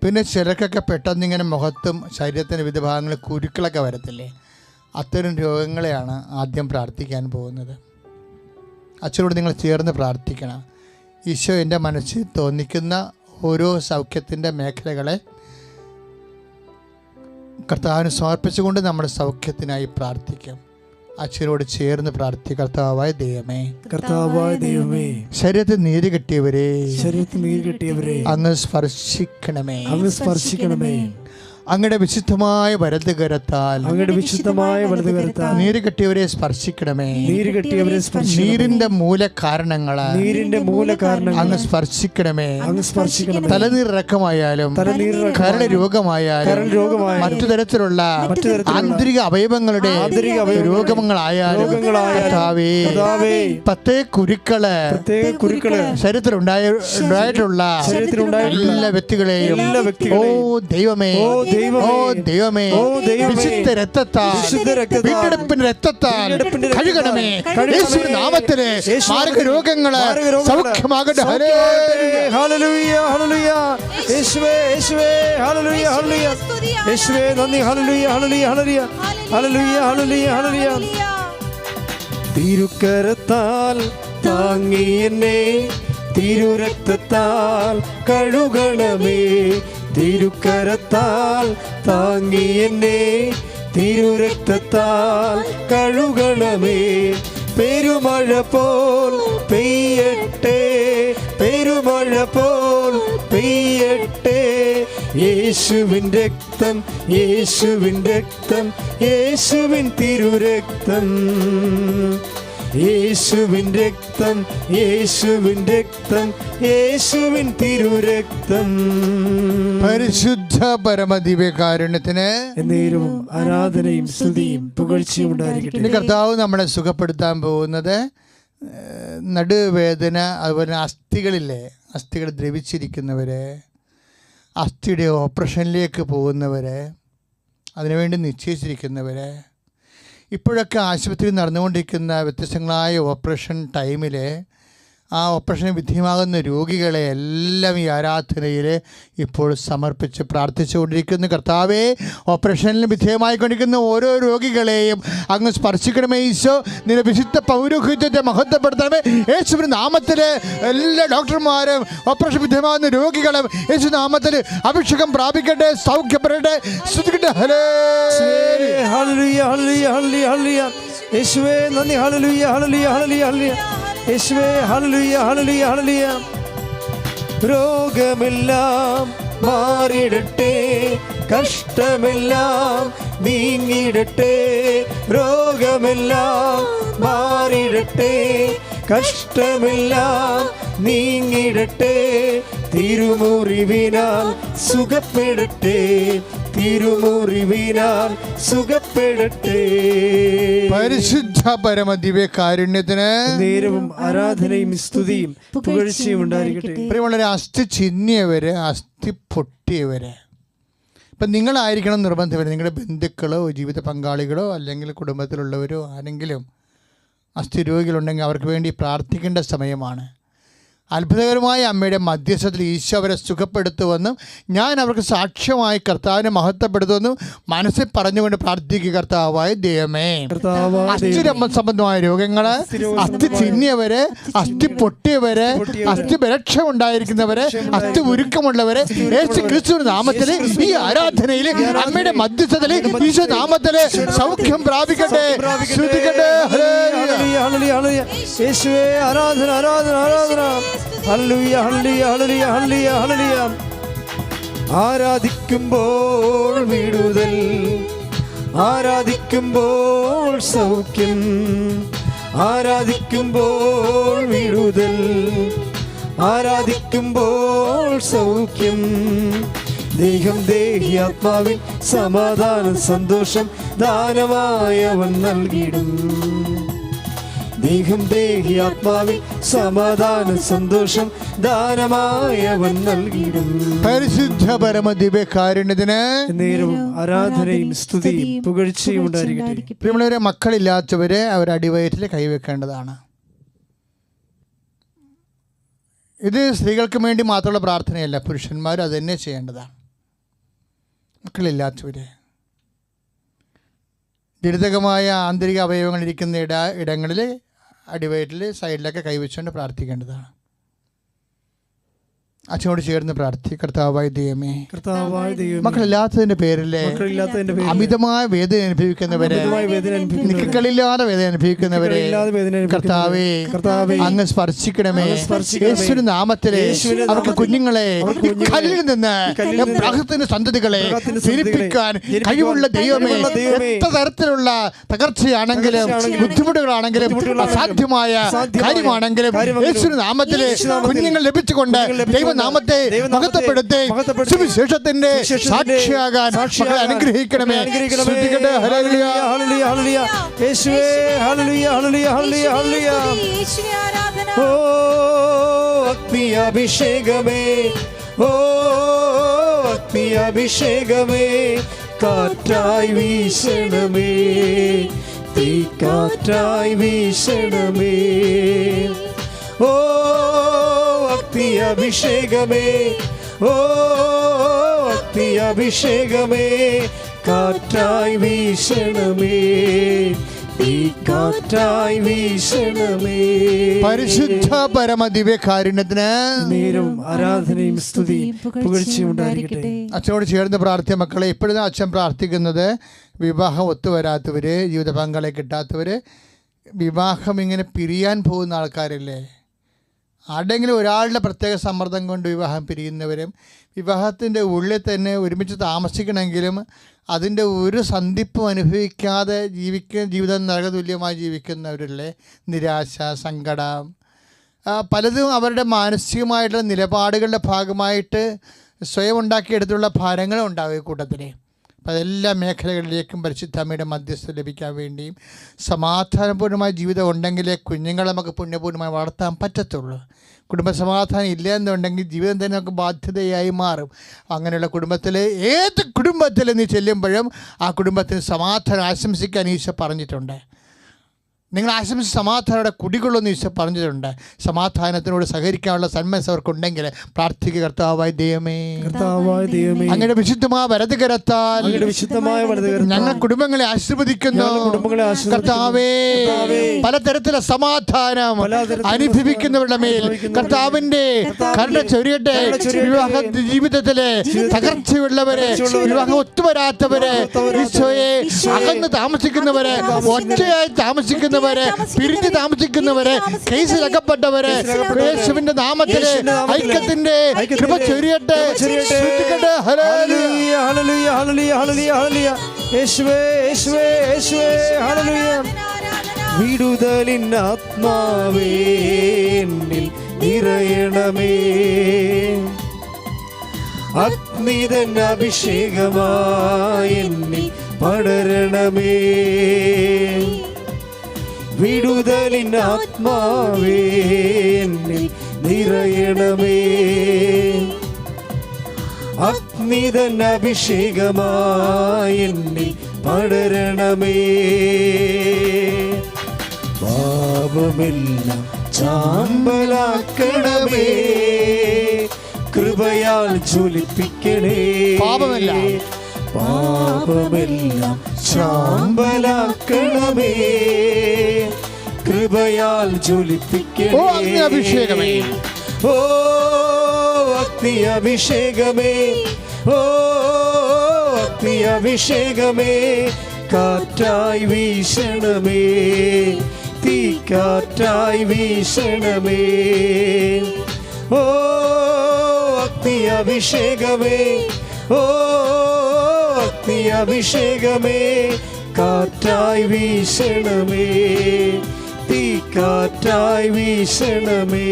പിന്നെ ചിലർക്കൊക്കെ പെട്ടെന്നിങ്ങനെ മുഖത്തും ശരീരത്തിൻ്റെ വിവിധ ഭാഗങ്ങളിൽ കുരുക്കളൊക്കെ വരത്തില്ലേ? അത്തരം രോഗങ്ങളെയാണ് ആദ്യം പ്രാർത്ഥിക്കാൻ പോകുന്നത്. അച്ഛനോട് നിങ്ങൾ ചേർന്ന് പ്രാർത്ഥിക്കണം. ഈശോ എൻ്റെ മനസ്സിൽ തോന്നിക്കുന്ന ഓരോ സൗഖ്യത്തിൻ്റെ മേഖലകളെ കർത്താവിന് സമർപ്പിച്ചുകൊണ്ട് നമ്മുടെ സൗഖ്യത്തിനായി പ്രാർത്ഥിക്കും. അച്ഛനോട് ചേർന്ന് പ്രാർത്ഥിക്കും. കർത്താവായ ദൈവമേ, ശരീരത്തിൽ നീര് കെട്ടിയവരെ അങ്ങ് സ്പർശിക്കണമേ. അങ്ങയുടെ വിശുദ്ധമായ വലതുകരത്താൽ നീര് കെട്ടിയവരെ സ്പർശിക്കണമേ. നീരിന്റെ മൂലകാരണങ്ങള് അങ്ങ് സ്പർശിക്കണമേ. തലനീറിറക്കമായാലും കരൾ രോഗമായാലും മറ്റു തരത്തിലുള്ള ആന്തരിക അവയവങ്ങളുടെ രോഗങ്ങളായാലും പ്രത്യേക കുരുക്കള് ശരീരത്തിലുണ്ടായിട്ടുള്ള എല്ലാ വ്യക്തികളെയും ഓ ദൈവമേ, വിശുദ്ധ രക്തത്താൽ വീണ്ടെടുപ്പിന്റെ രക്തത്താൽ കഴുകണമേ. യേശുവിന്റെ നാമത്തില് മാരക രോഗങ്ങള് സൗഖ്യമാകട്ടെ. ഹല്ലേലൂയ, ഹല്ലേലൂയ, യേശുവേ, യേശുവേ, ഹല്ലേലൂയ, ഹല്ലേലൂയ, യേശുവേ നന്ദി, ഹല്ലേലൂയ, ഹല്ലേലൂയ, ഹല്ലേലൂയ, ഹല്ലേലൂയ, ഹല്ലേലൂയ, ഹല്ലേലൂയ. തിരുക്കരത്താൽ താങ്ങി എന്നെ തിരുരക്തത്താൽ കഴുകണമേ. തിരുക്കരത്താൽ താങ്ങി എന്നെ തിരുരക്തത്താൽ കഴുകണമേ. പെരുമഴ പോൽ പെയ്യട്ടെ, പെരുമഴ പോൽ പെയ്യട്ടെ. യേശുവിൻ രക്തം, യേശുവിൻ രക്തം, യേശുവിൻ തിരുരക്തം, യേശുവിൻ രക്തം, യേശുവിൻ രക്തം, യേശുവിൻ തിരുരക്തം. പരിശുദ്ധ പരമദിവ്യകാരുണ്യത്തിന് എന്നേരവും ആരാധനയും സ്തുതിയും പുകഴ്ചയും ഉണ്ടായിരിക്കട്ടെ. കർത്താവ് നമ്മളെ സുഖപ്പെടുത്താൻ പോകുന്നത് നടുവേദന, അതുപോലെ അസ്ഥികളില്ലേ, അസ്ഥികൾ ദ്രവിച്ചിരിക്കുന്നവരെ, അസ്ഥിയുടെ ഓപ്പറേഷനിലേക്ക് പോകുന്നവരെ, അതിനുവേണ്ടി നിശ്ചയിച്ചിരിക്കുന്നവരെ, ഇപ്പോഴൊക്കെ ആശുപത്രിയിൽ നടന്നുകൊണ്ടിരിക്കുന്ന വ്യത്യസ്തങ്ങളായ ഓപ്പറേഷൻ ടൈമിൽ ആ ഓപ്പറേഷന് വിധേയമാകുന്ന രോഗികളെ എല്ലാം ഈ ആരാധനയിൽ ഇപ്പോൾ സമർപ്പിച്ച് പ്രാർത്ഥിച്ചുകൊണ്ടിരിക്കുന്നു. കർത്താവേ, ഓപ്പറേഷനിൽ വിധേയമായിക്കൊണ്ടിരിക്കുന്ന ഓരോ രോഗികളെയും അങ്ങ് സ്പർശിക്കണമേ ഈശോ. നിന്റെ വിശുദ്ധ പൗരോഹിത്യത്തെ മഹത്വപ്പെടുത്തണമേ യേശുവിന്റെ നാമത്തിൽ. എല്ലാ ഡോക്ടർമാരും ഓപ്പറേഷൻ വിധേയമാകുന്ന രോഗികളും യേശു നാമത്തിൽ അഭിഷേകം പ്രാപിക്കട്ടെ, സൗഖ്യപ്പെടട്ടെ. സ്തുതിക്കട്ടെ. ഹല്ലേലൂയ ഹല്ലേലൂയ ഹല്ലേലൂയ ഹല്ലേലൂയ. യേശുവേ നന്ദി. ഹല്ലേലൂയ ഹല്ലേലൂയ ഹല്ലേലൂയ ഹല്ലേലൂയ. യേശുവേ ഹല്ലേലൂയ ഹല്ലേലൂയ ഹല്ലേലൂയ. രോഗമെല്ലാം മാറിടട്ടെ, കഷ്ടമെല്ലാം നീങ്ങിടട്ടെ. രോഗമെല്ലാം മാറിടട്ടെ, കഷ്ടമെല്ലാം നീങ്ങിടട്ടെ. തിരുമുറിവിനാൽ സുഖപ്പെടട്ടെ, തിരുമുറിവിനാൽ സുഖപ്പെടട്ടെ. പരിശുദ്ധ പരമദിവ്യ കാരുണ്യത്തിന് നേരവും ആരാധനയും സ്തുതിയും പുകഴ്ചയും ഉണ്ടായിരിക്കട്ടെ. പ്രിയമുള്ളവരെ, അസ്ഥി ചിന്നിയവര്, അസ്ഥി പൊട്ടിയവര്, ഇപ്പം നിങ്ങളായിരിക്കണം നിർബന്ധമില്ല. നിങ്ങളുടെ ബന്ധുക്കളോ ജീവിത പങ്കാളികളോ അല്ലെങ്കിൽ കുടുംബത്തിലുള്ളവരോ ആരെങ്കിലും അസ്ഥി രോഗികളുണ്ടെങ്കിൽ അവർക്ക് വേണ്ടി പ്രാർത്ഥിക്കേണ്ട സമയമാണ്. അത്ഭുതകരമായ അമ്മയുടെ മധ്യസ്ഥത്തിൽ ഈശോ അവരെ സുഖപ്പെടുത്തുമെന്നും ഞാൻ അവർക്ക് സാക്ഷ്യമായി കർത്താവിനെ മഹത്വപ്പെടുത്തുമെന്നും മനസ്സിൽ പറഞ്ഞുകൊണ്ട് പ്രാർത്ഥിക്കുക. കർത്താവായ ദൈവമേ, അസ്ഥി സംബന്ധമായ രോഗങ്ങള്, അസ്ഥി ചിന്നിയവര്, അസ്ഥി പൊട്ടിയവര്, അസ്ഥി ബലക്ഷം ഉണ്ടായിരിക്കുന്നവര്, അസ്ഥി ഉരുക്കമുള്ളവര് യേശു ക്രിസ്തുവിന്റെ നാമത്തില് ഈ ആരാധനയിൽ അമ്മയുടെ മധ്യസ്ഥത്തിൽ ഈശോ നാമത്തില് സൗഖ്യം പ്രാപിക്കട്ടെ. യേശുവേ ആരാധന ആരാധന ആരാധന. ഹല്ലേലൂയ ഹല്ലേലൂയ ഹല്ലേലൂയ ഹല്ലേലൂയ ഹല്ലേലൂയ. ആരാധിക്കുമ്പോൾ വിടുതൽ, ആരാധിക്കുമ്പോൾ സൗഖ്യം, ആരാധിക്കുമ്പോൾ വിടുതൽ, ആരാധിക്കുമ്പോൾ സൗഖ്യം. ദേഹം ദേഹി ആത്മാവിൽ സമാധാനം സന്തോഷം ദാനമായവൻ നൽകിടും. ദേഹം ദേഹി ആത്മാവിൽ സമാധാനം സന്തോഷം ദാനമായവൻ നൽകിടും. പരിശുദ്ധ പരമദിവ്യ കാരുണ്യത്തിന് നേരവും ആരാധനയും സ്തുതിയും പുകഴ്ചയും ഉണ്ടായിരിക്കട്ടെ. പ്രിയമുള്ളവരെ, മക്കളില്ലാത്തവരെ അവർ അടിവയറ്റിൽ കൈവെക്കേണ്ടതാണ്. ഇത് സ്ത്രീകൾക്ക് വേണ്ടി മാത്രമുള്ള പ്രാർത്ഥനയല്ല, പുരുഷന്മാരും അത് തന്നെ ചെയ്യേണ്ടതാണ്. മക്കളില്ലാത്തവര് ജനിതകമായ ആന്തരിക അവയവങ്ങളിരിക്കുന്ന ഇടങ്ങളിൽ അടിവയറ്റിൽ സൈഡിലൊക്കെ കൈവച്ചുകൊണ്ട് പ്രാർത്ഥിക്കേണ്ടതാണ്. അച്ഛനോട് ചേർന്ന് പ്രാർത്ഥി. കർത്താവായ ദൈവമേ, മക്കളില്ലാത്തതിന്റെ പേരിൽ അമിതമായ വേദന അനുഭവിക്കുന്നവരെ, നിക്കക്കളില്ലാതെ വേദന അനുഭവിക്കുന്നവരെ കർത്താവേ അങ്ങ് സ്പർശിക്കണമേ. യേശുവിന്റെ നാമത്തിലെ അവർക്ക് കുഞ്ഞുങ്ങളെ കല്ലിൽ നിന്ന് ബ്രഹത്തിന്റെ സന്തതികളെ തിരിപ്പിക്കാൻ കഴിവുള്ള ദൈവമേ, എത്ര തരത്തിലുള്ള തകർച്ചയാണെങ്കിലും ബുദ്ധിമുട്ടുകളാണെങ്കിലും അസാധ്യമായ കാര്യമാണെങ്കിലും യേശുവിന്റെ നാമത്തിലെ കുഞ്ഞുങ്ങൾ ലഭിച്ചുകൊണ്ട് നാമത്തെ മഹത്വപ്പെടുത്തി സുവിശേഷത്തിന്റെ സാക്ഷിയാകാൻ മക്കളെ അനുഗ്രഹിക്കണമേ. ഹല്ലേലൂയ ഹല്ലേലൂയ ഹല്ലേലൂയ. യേശുവേ ഹല്ലേലൂയ ഹല്ലേലൂയ ഹല്ലേലൂയ ഹല്ലേലൂയ. ഓ അഗ്നി അഭിഷേകമേ, ഓ അഗ്നി അഭിഷേകമേ, കാറ്റായി വീശണമേ, തീക്കാറ്റായി വീശണമേ. ഓ അഗ്നി അഭിഷേകമേ, ഓ അഗ്നി അഭിഷേകമേ, കാറ്റായി വീശണമേ, ഈ കാറ്റായി വീശണമേ. പരിശുദ്ധ പരമദിവ്യ കാരുണ്യത്തിന് നേരവും ആരാധനയും സ്തുതിയും പുകഴ്ചയും ഉണ്ടായിരിക്കട്ടെ. അച്ഛനോട് ചേർന്ന് പ്രാർത്ഥിച്ച മക്കളെ, ഇപ്പോഴും അച്ഛൻ പ്രാർത്ഥിക്കുന്നത് വിവാഹം ഒത്തുവരാത്തവര്, ജീവിത പങ്കാളെ കിട്ടാത്തവര്, വിവാഹം ഇങ്ങനെ പിരിയാൻ പോകുന്ന ആൾക്കാരില്ലേ, ആരുടെങ്കിലും ഒരാളുടെ പ്രത്യേക സമ്മർദ്ദം കൊണ്ട് വിവാഹം പിരിയുന്നവരും, വിവാഹത്തിൻ്റെ ഉള്ളിൽ തന്നെ ഒരുമിച്ച് താമസിക്കണമെങ്കിലും അതിൻ്റെ ഒരു സന്ധിപ്പും അനുഭവിക്കാതെ ജീവിതം നരകതുല്യമായി ജീവിക്കുന്നവരിലെ നിരാശ, സങ്കടം, പലതും അവരുടെ മാനസികമായിട്ടുള്ള നിലപാടുകളുടെ ഭാഗമായിട്ട് സ്വയം ഉണ്ടാക്കിയെടുത്തുള്ള ഭാരങ്ങളും ഉണ്ടാവും ഈ കൂട്ടത്തിൽ. അപ്പം അതെല്ലാ മേഖലകളിലേക്കും പരിശുദ്ധ അമ്മയുടെ മധ്യസ്ഥ ലഭിക്കാൻ വേണ്ടിയും സമാധാനപൂർണ്ണമായ ജീവിതം ഉണ്ടെങ്കിലേ കുഞ്ഞുങ്ങളെ നമുക്ക് പുണ്യപൂർണ്ണമായി വളർത്താൻ പറ്റത്തുള്ളൂ. കുടുംബസമാധാനം ഇല്ല എന്നുണ്ടെങ്കിൽ ജീവിതം തന്നെ നമുക്ക് ബാധ്യതയായി മാറും. അങ്ങനെയുള്ള കുടുംബത്തിലെ ഏത് കുടുംബത്തിൽ നീ ചെല്ലുമ്പോഴും ആ കുടുംബത്തിന് സമാധാനം ആശംസിക്കാൻ ഈശോ പറഞ്ഞിട്ടുണ്ട്. നിങ്ങൾ ആശംസിച്ച് സമാധാനയുടെ കുടികൊള്ളുമെന്ന് ഈശോ പറഞ്ഞിട്ടുണ്ട്. സമാധാനത്തിനോട് സഹകരിക്കാനുള്ള സന്മനസ് അവർക്കുണ്ടെങ്കിൽ പ്രാർത്ഥിക്കുക. കർത്താവായ ദൈവമേ, അങ്ങയുടെ വിശുദ്ധമായ വലതുകരത്താൽ ഞങ്ങൾ കുടുംബങ്ങളെ ആശീർവദിക്കുന്നു. കർത്താവേ, പലതരത്തിലുള്ള സമാധാനം അനുഭവിക്കുന്നവരുടെ മേൽ കർത്താവിന്റെ കരുണ ചൊരിയട്ടെ. വിവാഹ ജീവിതത്തിലെ തകർച്ചയുള്ളവരെ, വിവാഹം ഒത്തുവരാത്തവരെ, ഈശോയെ അകന്ന് താമസിക്കുന്നവരെ, ഒറ്റയായി താമസിക്കുന്നവരെ, പിരിഞ്ഞ് താമസിക്കുന്നവരെ, കേസിലകപ്പെട്ടവരെ, യേശുവിന്റെ നാമത്തിലെ ഐക്യത്തിന്റെ കൃപ ചൊരിയട്ടെ. ഹല്ലേലൂയ, ഹല്ലേലൂയ, ഹല്ലേലൂയ, ഹല്ലേലൂയ. യേശുവേ, യേശുവേ, യേശുവേ, ഹല്ലേലൂയ. വിടുതലിൻ ആത്മാവേ എന്നിൽ നിറയണമേ, അഗ്നിതൻ അഭിഷേകമായി എന്നിൽ പടരണമേ. വിടുതലിൻ ആത്മാവേ എന്നിൽ നിറയണമേ, അഗ്നിതൻ അഭിഷേകമായി എന്നിൽ പടരണമേ. പാപമെല്ലാം ചാമ്പലാക്കണമേ, കൃപയാൽ ജ്വലിപ്പിക്കണേ. പാപമെല്ലാം ചാമ്പലാക്കണമേ, കൃപയാൽ ജ്വലിപ്പിക്കണേ. ഓ അഗ്നി അഭിഷേകമേ, ഓ അഗ്നി അഭിഷേകമേ, ഓ അഗ്നി അഭിഷേകമേ, കാറ്റായി വീശണമേ, തീക്കാറ്റായി വീശണമേ. ഓ അഗ്നി അഭിഷേകമേ, ഓ അഗ്നി അഭിഷേകമേ, കാറ്റായി വീശണമേ, തീക്കാറ്റായി വീശണമേ.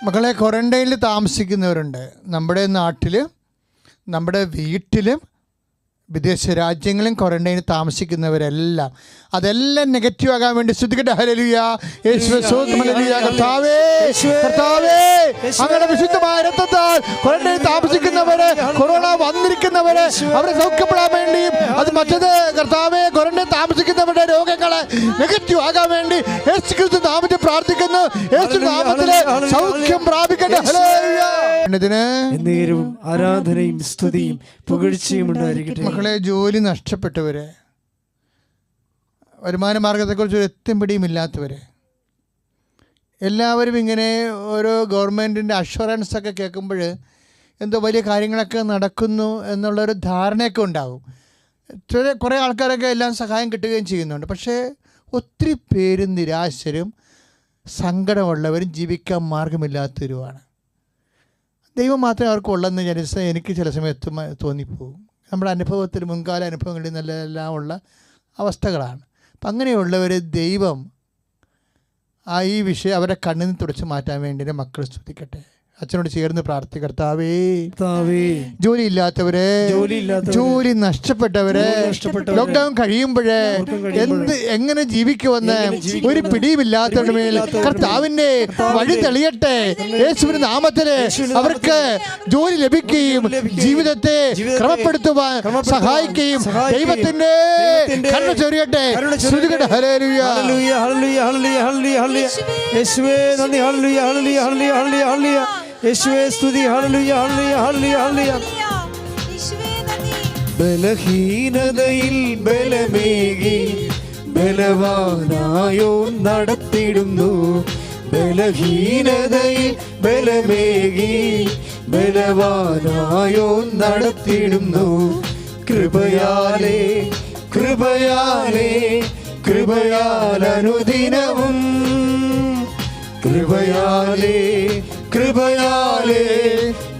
മക്കളെ, ക്വാറന്റൈനിൽ താമസിക്കുന്നവരുണ്ട്. നമ്മുടെ നാട്ടിൽ, നമ്മുടെ വീട്ടിലും വിദേശ രാജ്യങ്ങളും ക്വാറന്റൈനിൽ താമസിക്കുന്നവരെല്ലാം അതെല്ലാം നെഗറ്റീവ് ആകാൻ വേണ്ടി ശ്രദ്ധിക്കട്ടെ. ഹല്ലേലൂയ, യേശുവേ സ്തോത്രം. ഹല്ലേലൂയ. കർത്താവേ, കർത്താവേ, അങ്ങയുടെ വിശുദ്ധമായ രക്തത്താൽ ക്വാറന്റൈനിൽ താമസിക്കുന്നവരെ, കൊറോണ വന്നിരിക്കുന്നവരെ, അവരെ സൗഖ്യപ്പെടാൻ വേണ്ടിയും അത് മറ്റത് കർത്താവേ, ക്വാറന്റൈനിൽ താമസിക്കുന്നവരുടെ രോഗങ്ങളെ നെഗറ്റീവ് ആകാൻ വേണ്ടി യേശു ക്രിസ്തു നാമത്തിൽ പ്രാർത്ഥിക്കുന്നു. യേശു നാമത്തിലെ സൗഖ്യം പ്രാപിക്കട്ടെ. ഹല്ലേലൂയ. എന്നേരവും ആരാധനയും സ്തുതിയും പുകഴ്ചയും ഉണ്ടായിരിക്കട്ടെ. മക്കളെ, ജോലി നഷ്ടപ്പെട്ടവരെ, വരുമാന മാർഗത്തെക്കുറിച്ച് ഒരു എത്തും പിടിയും ഇല്ലാത്തവരെ, എല്ലാവരും ഇങ്ങനെ ഓരോ ഗവൺമെൻറ്റിൻ്റെ അഷുറൻസൊക്കെ കേൾക്കുമ്പോൾ എന്തോ വലിയ കാര്യങ്ങളൊക്കെ നടക്കുന്നു എന്നുള്ളൊരു ധാരണയൊക്കെ ഉണ്ടാകും. കുറേ ആൾക്കാരൊക്കെ എല്ലാം സഹായം കിട്ടുകയും ചെയ്യുന്നുണ്ട്. പക്ഷേ ഒത്തിരി പേര് നിരാശരും സങ്കടമുള്ളവരും ജീവിക്കാൻ മാർഗമില്ലാത്തവരുമാണ്. ദൈവം മാത്രമേ അവർക്ക് ഉള്ളെന്ന് എനിക്ക് ചില സമയത്ത് തോന്നിപ്പോകും. നമ്മുടെ അനുഭവത്തിൽ, മുൻകാല അനുഭവങ്ങളിൽ നിന്നെല്ലാം ഉള്ള അവസ്ഥകളാണ്. അപ്പം അങ്ങനെയുള്ളവർ ദൈവം ഈ വിഷയം അവരെ കണ്ണിൽ നിന്ന് തുടച്ച് മാറ്റാൻ വേണ്ടി മക്കൾ സ്തുതിക്കട്ടെ. അച്ഛനോട് ചേർന്ന് പ്രാർത്ഥിക്കർത്താവേ, ജോലിയില്ലാത്തവരെ, ജോലി നഷ്ടപ്പെട്ടവരെ, ലോക്ക്ഡൗൺ കഴിയുമ്പോഴേ എങ്ങനെ ജീവിക്കുമെന്ന് ഒരു പിടിയുമില്ലാത്തവരുടെ മേൽ കർത്താവിന്റെ വഴി തെളിയട്ടെ. യേശുവിന്റെ നാമത്തില് അവർക്ക് ജോലി ലഭിക്കുകയും ജീവിതത്തെ ക്രമപ്പെടുത്തുവാൻ സഹായിക്കുകയും ദൈവത്തിന്റെ കരുണ ചൊരിയട്ടെ. ഹല്ലേലൂയ, ഹല്ലേലൂയ, ഹല്ലേലൂയ, ഹല്ലേലൂയ, ഹല്ലേലൂയ. യേശുവേ നന്ദി. ഹല്ലേലൂയ, ഹല്ലേലൂയ, ഹല്ലേലൂയ, ഹല്ലേലൂയ. യേശുവേ സ്തുതി. ഹല്ലേലൂയ, ഹല്ലേലൂയ, ഹല്ലേലൂയ, ഹല്ലേലൂയ. ബലഹീനതയിൽ ബലമേകി ബലവാനായോ നടത്തിടുന്നു. ബലഹീനതയിൽ ബലമേകി ബലവാനായോ നടത്തിടുന്നു. കൃപയാലേ, കൃപയാലേ, കൃപയാലനുദിനവും, കൃപയാലേ, കൃപയാലേ,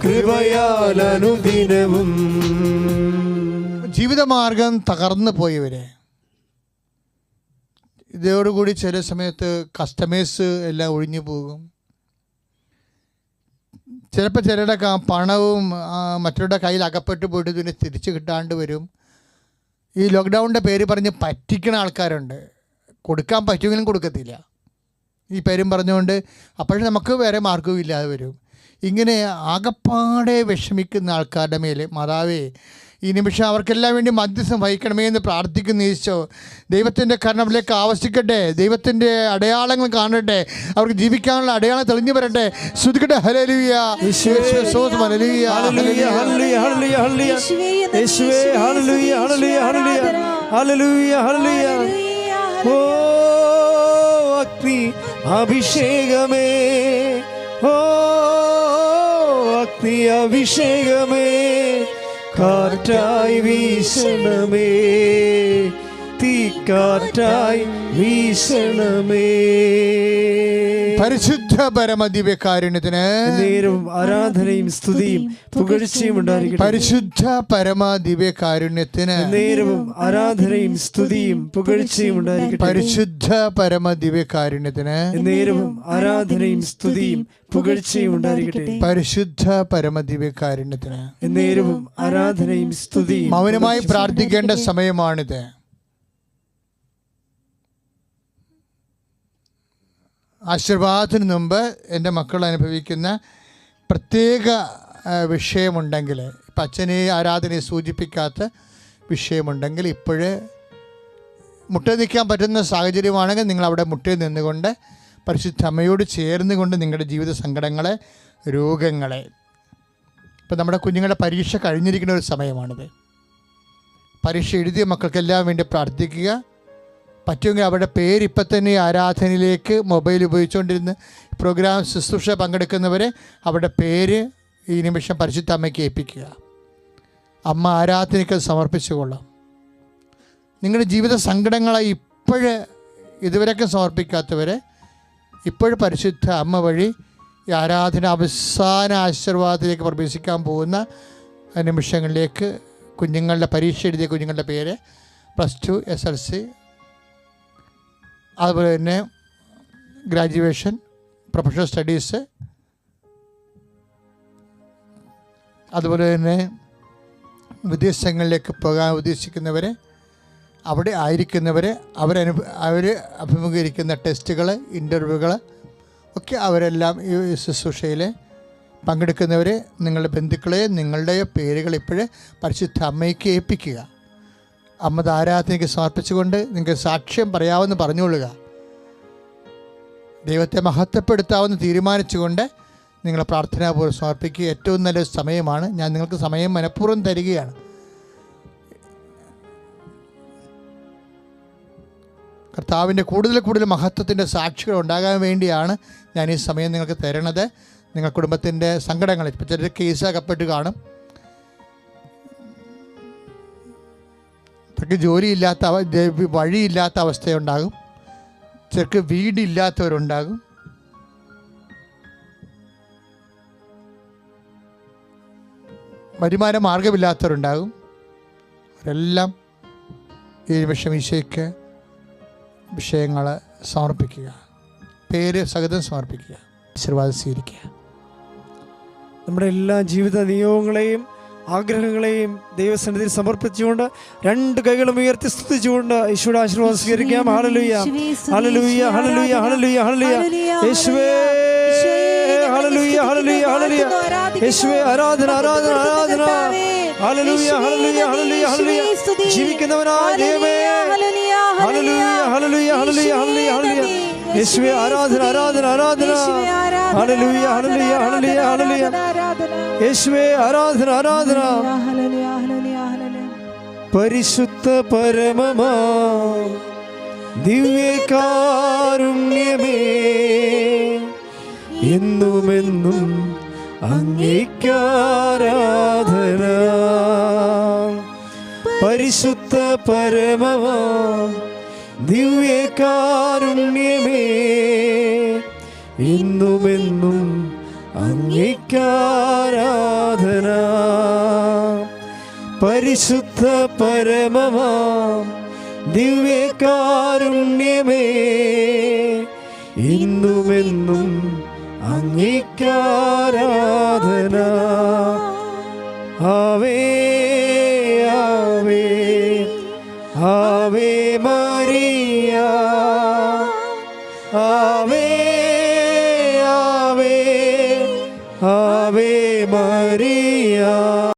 കൃപയാലനുദിനവും. ജീവിതമാർഗം തകർന്നു പോയവരെ, ഇതോടുകൂടി ചില സമയത്ത് കസ്റ്റമേഴ്സ് എല്ലാം ഒഴിഞ്ഞു പോകും. ചിലപ്പോൾ ചിലരുടെ പണവും മറ്റവരുടെ കയ്യിൽ അകപ്പെട്ടു പോയിട്ട് ഇതിനെ തിരിച്ചു കിട്ടാണ്ട് വരും. ഈ ലോക്ക്ഡൗണിൻ്റെ പേര് പറഞ്ഞ് പറ്റിക്കണ ആൾക്കാരുണ്ട്. കൊടുക്കാൻ പറ്റുമെങ്കിലും കൊടുക്കത്തില്ല, ഈ പേരും പറഞ്ഞുകൊണ്ട്. അപ്പോഴും നമുക്ക് വേറെ മാർഗവും ഇല്ലാതെ വരും. ഇങ്ങനെ ആകപ്പാടെ വിഷമിക്കുന്ന ആൾക്കാരുടെ മേൽ മാതാവേ ഈ നിമിഷം അവർക്കെല്ലാം വേണ്ടി മധ്യസ്ഥം വഹിക്കണമേ എന്ന് പ്രാർത്ഥിക്കുന്ന ഈശോ. ദൈവത്തിൻ്റെ കരുണയിലേക്ക് ആവശ്യിക്കട്ടെ, ദൈവത്തിൻ്റെ അടയാളങ്ങൾ കാണട്ടെ, അവർക്ക് ജീവിക്കാനുള്ള അടയാളം തെളിഞ്ഞു വരട്ടെ. ശ്രുതിക്കട്ടെ ഹല്ലേലൂയ, യേശുവേ സ്തോത്രം, ഹല്ലേലൂയ, ഹല്ലേലൂയ, ഹല്ലേലൂയ, ഹല്ലേലൂയ, ഹല്ലേലൂയ. യേശുവേ ഹല്ലേലൂയ, ഹല്ലേലൂയ, ഹല്ലേലൂയ, ഹല്ലേലൂയ, ഹല്ലേലൂയ. ഓ അഗ്നി അഭിഷേകമേ, ഓ അഗ്നി അഭിഷേകമേ, കാറ്റായി വീശണമേ, തീക്കാറ്റായി വീശണമേ. പരിശുദ്ധ പരമദിവ്യകാരുണ്യത്തിന് നേരവും ആരാധനയും സ്തുതിയും പുകഴ്ചയും ഉണ്ടായിരിക്കട്ടെ. പരിശുദ്ധ പരമദിവ്യകാരുണ്യത്തിന് നേരവും ആരാധനയും സ്തുതിയും പുകഴ്ചയും ഉണ്ടായിരിക്കട്ടെ. പരിശുദ്ധ പരമദിവ്യകാരുണ്യത്തിന് നേരവും ആരാധനയും സ്തുതിയും പുകഴ്ചയും ഉണ്ടായിരിക്കട്ടെ. പരിശുദ്ധ പരമദിവ്യകാരുണ്യത്തിന് നേരവും ആരാധനയും സ്തുതിയും. മൗനമായി പ്രാർത്ഥിക്കേണ്ട സമയമാണിത്. ആശീർവാദത്തിന് മുമ്പ് എൻ്റെ മക്കൾ അനുഭവിക്കുന്ന പ്രത്യേക വിഷയമുണ്ടെങ്കിൽ, ഇപ്പം അച്ഛനെ ആരാധനയെ സൂചിപ്പിക്കാത്ത വിഷയമുണ്ടെങ്കിൽ, ഇപ്പോഴേ മുട്ട നിൽക്കാൻ പറ്റുന്ന സാഹചര്യമാണെങ്കിൽ നിങ്ങൾ അവിടെ മുട്ടയിൽ നിന്നുകൊണ്ട് പരിശുദ്ധ അമ്മയോട് ചേർന്നുകൊണ്ട് നിങ്ങളുടെ ജീവിത സങ്കടങ്ങളെ, രോഗങ്ങളെ, ഇപ്പം നമ്മുടെ കുഞ്ഞുങ്ങളുടെ പരീക്ഷ കഴിഞ്ഞിരിക്കുന്ന ഒരു സമയമാണിത്. പരീക്ഷ എഴുതിയ മക്കൾക്കെല്ലാം വേണ്ടി പ്രാർത്ഥിക്കുക. പറ്റുമെങ്കിൽ അവരുടെ പേര് ഇപ്പം തന്നെ ആരാധനയിലേക്ക് മൊബൈൽ ഉപയോഗിച്ചുകൊണ്ടിരുന്ന് പ്രോഗ്രാം ശുശ്രൂഷ പങ്കെടുക്കുന്നവരെ അവരുടെ പേര് ഈ നിമിഷം പരിശുദ്ധ അമ്മയ്ക്ക് ഏൽപ്പിക്കുക. അമ്മ ആരാധനയ്ക്ക് സമർപ്പിച്ചുകൊള്ളാം. നിങ്ങളുടെ ജീവിത സങ്കടങ്ങളെ ഇതുവരെയൊക്കെ സമർപ്പിക്കാത്തവരെ ഇപ്പോഴും പരിശുദ്ധ അമ്മ വഴി ഈ ആരാധന അവസാന ആശീർവാദത്തിലേക്ക് പ്രവേശിക്കാൻ പോകുന്ന നിമിഷങ്ങളിലേക്ക് കുഞ്ഞുങ്ങളുടെ പരീക്ഷ എഴുതിയ കുഞ്ഞുങ്ങളുടെ പേര് +2 SLC, അതുപോലെ തന്നെ ഗ്രാജുവേഷൻ, പ്രൊഫഷണൽ സ്റ്റഡീസ്, അതുപോലെ തന്നെ വിദേശങ്ങളിലേക്ക് പോകാൻ ഉദ്ദേശിക്കുന്നവരെ, അവിടെ ആയിരിക്കുന്നവരെ, അവർ അഭിമുഖീകരിക്കുന്ന ടെസ്റ്റുകൾ, ഇൻ്റർവ്യൂകൾ ഒക്കെ അവരെല്ലാം ഈ ശുശ്രൂഷയിൽ പങ്കെടുക്കുന്നവരെ, നിങ്ങളുടെ ബന്ധുക്കളെ, നിങ്ങളുടെ പേരുകൾ ഇപ്പോഴേ പരിശുദ്ധ അമ്മയ്ക്ക് ഏൽപ്പിക്കുക. അമ്മയുടെ ആരാധനയ്ക്ക് സമർപ്പിച്ചുകൊണ്ട് നിങ്ങൾക്ക് സാക്ഷ്യം പറയാമെന്ന് പറഞ്ഞുകൊള്ളുക. ദൈവത്തെ മഹത്വപ്പെടുത്താമെന്ന് തീരുമാനിച്ചുകൊണ്ട് നിങ്ങൾ പ്രാർത്ഥനാപൂർവ്വം സമർപ്പിക്കുക. ഏറ്റവും നല്ല സമയമാണ്. ഞാൻ നിങ്ങൾക്ക് സമയം മനഃപൂർവ്വം തരികയാണ്. കർത്താവിൻ്റെ കൂടുതൽ മഹത്വത്തിൻ്റെ സാക്ഷികൾ ഉണ്ടാകാൻ വേണ്ടിയാണ് ഞാൻ ഈ സമയം നിങ്ങൾക്ക് തരണത്. നിങ്ങൾ കുടുംബത്തിൻ്റെ സങ്കടങ്ങൾ, ഇപ്പോൾ ചിലർ കേസാക്കപ്പെട്ട് കാണും, ചിലർക്ക് ജോലിയില്ലാത്ത വഴിയില്ലാത്ത അവസ്ഥയുണ്ടാകും, ചിലർക്ക് വീടില്ലാത്തവരുണ്ടാകും, വരുമാന മാർഗമില്ലാത്തവരുണ്ടാകും. അവരെല്ലാം ഈ നിമിഷം ഈശോയ്ക്ക് വിഷയങ്ങൾ സമർപ്പിക്കുക, പേര് സഹിതം സമർപ്പിക്കുക, ആശീർവാദം സ്വീകരിക്കുക. നമ്മുടെ എല്ലാ ജീവിത നിയോഗങ്ങളെയും ആഗ്രഹങ്ങളെയും ദൈവസന്നിധിയിൽ സമർപ്പിച്ചുകൊണ്ട് 2 കൈകളും ഉയർത്തി സ്തുതിച്ചുകൊണ്ട് ഈശോയുടെ ആശീർവാദം സ്വീകരിക്കാം. ഹല്ലേലൂയ, ഹല്ലേലൂയ, ഹല്ലേലൂയ, ഹല്ലേലൂയ, ഹല്ലേലൂയ. യേശുവേ ഹല്ലേലൂയ, ഹല്ലേലൂയ, ഹല്ലേലൂയ. യേശുവേ ആരാധന, ആരാധന, ആരാധന. ഹല്ലേലൂയ, ഹല്ലേലൂയ, ഹല്ലേലൂയ, ഹല്ലേലൂയ. ജീവിക്കുന്നവനായ ദൈവമേ, ഹല്ലേലൂയ, ഹല്ലേലൂയ, ഹല്ലേലൂയ, ഹല്ലേലൂയ, ഹല്ലേലൂയ. യേശുവേ ആരാധന, ആരാധന, ആരാധന. ഹല്ലേലൂയ, ഹല്ലേലൂയ, ഹല്ലേലൂയ, ഹല്ലേലൂയ. യേശുവേ ആരാധന, ആരാധന. പരിശുദ്ധ പരമമാ ദിവ്യകാരുണ്യമേ, എന്നുമെന്നും അങ്ങേക്കാരാധന. പരിശുദ്ധ പരമമാ ദിവ്യകാരുണ്യമേ, എന്നുമെന്നും അങ്ങേക്കാരാധന. പരിശുദ്ധ പരമമാ ദിവ്യകാരുണ്യമേ, എന്നുമെന്നും അങ്ങേക്കാരാധന. ആവേ ആവേ ആവേ മരിയ, ആവേ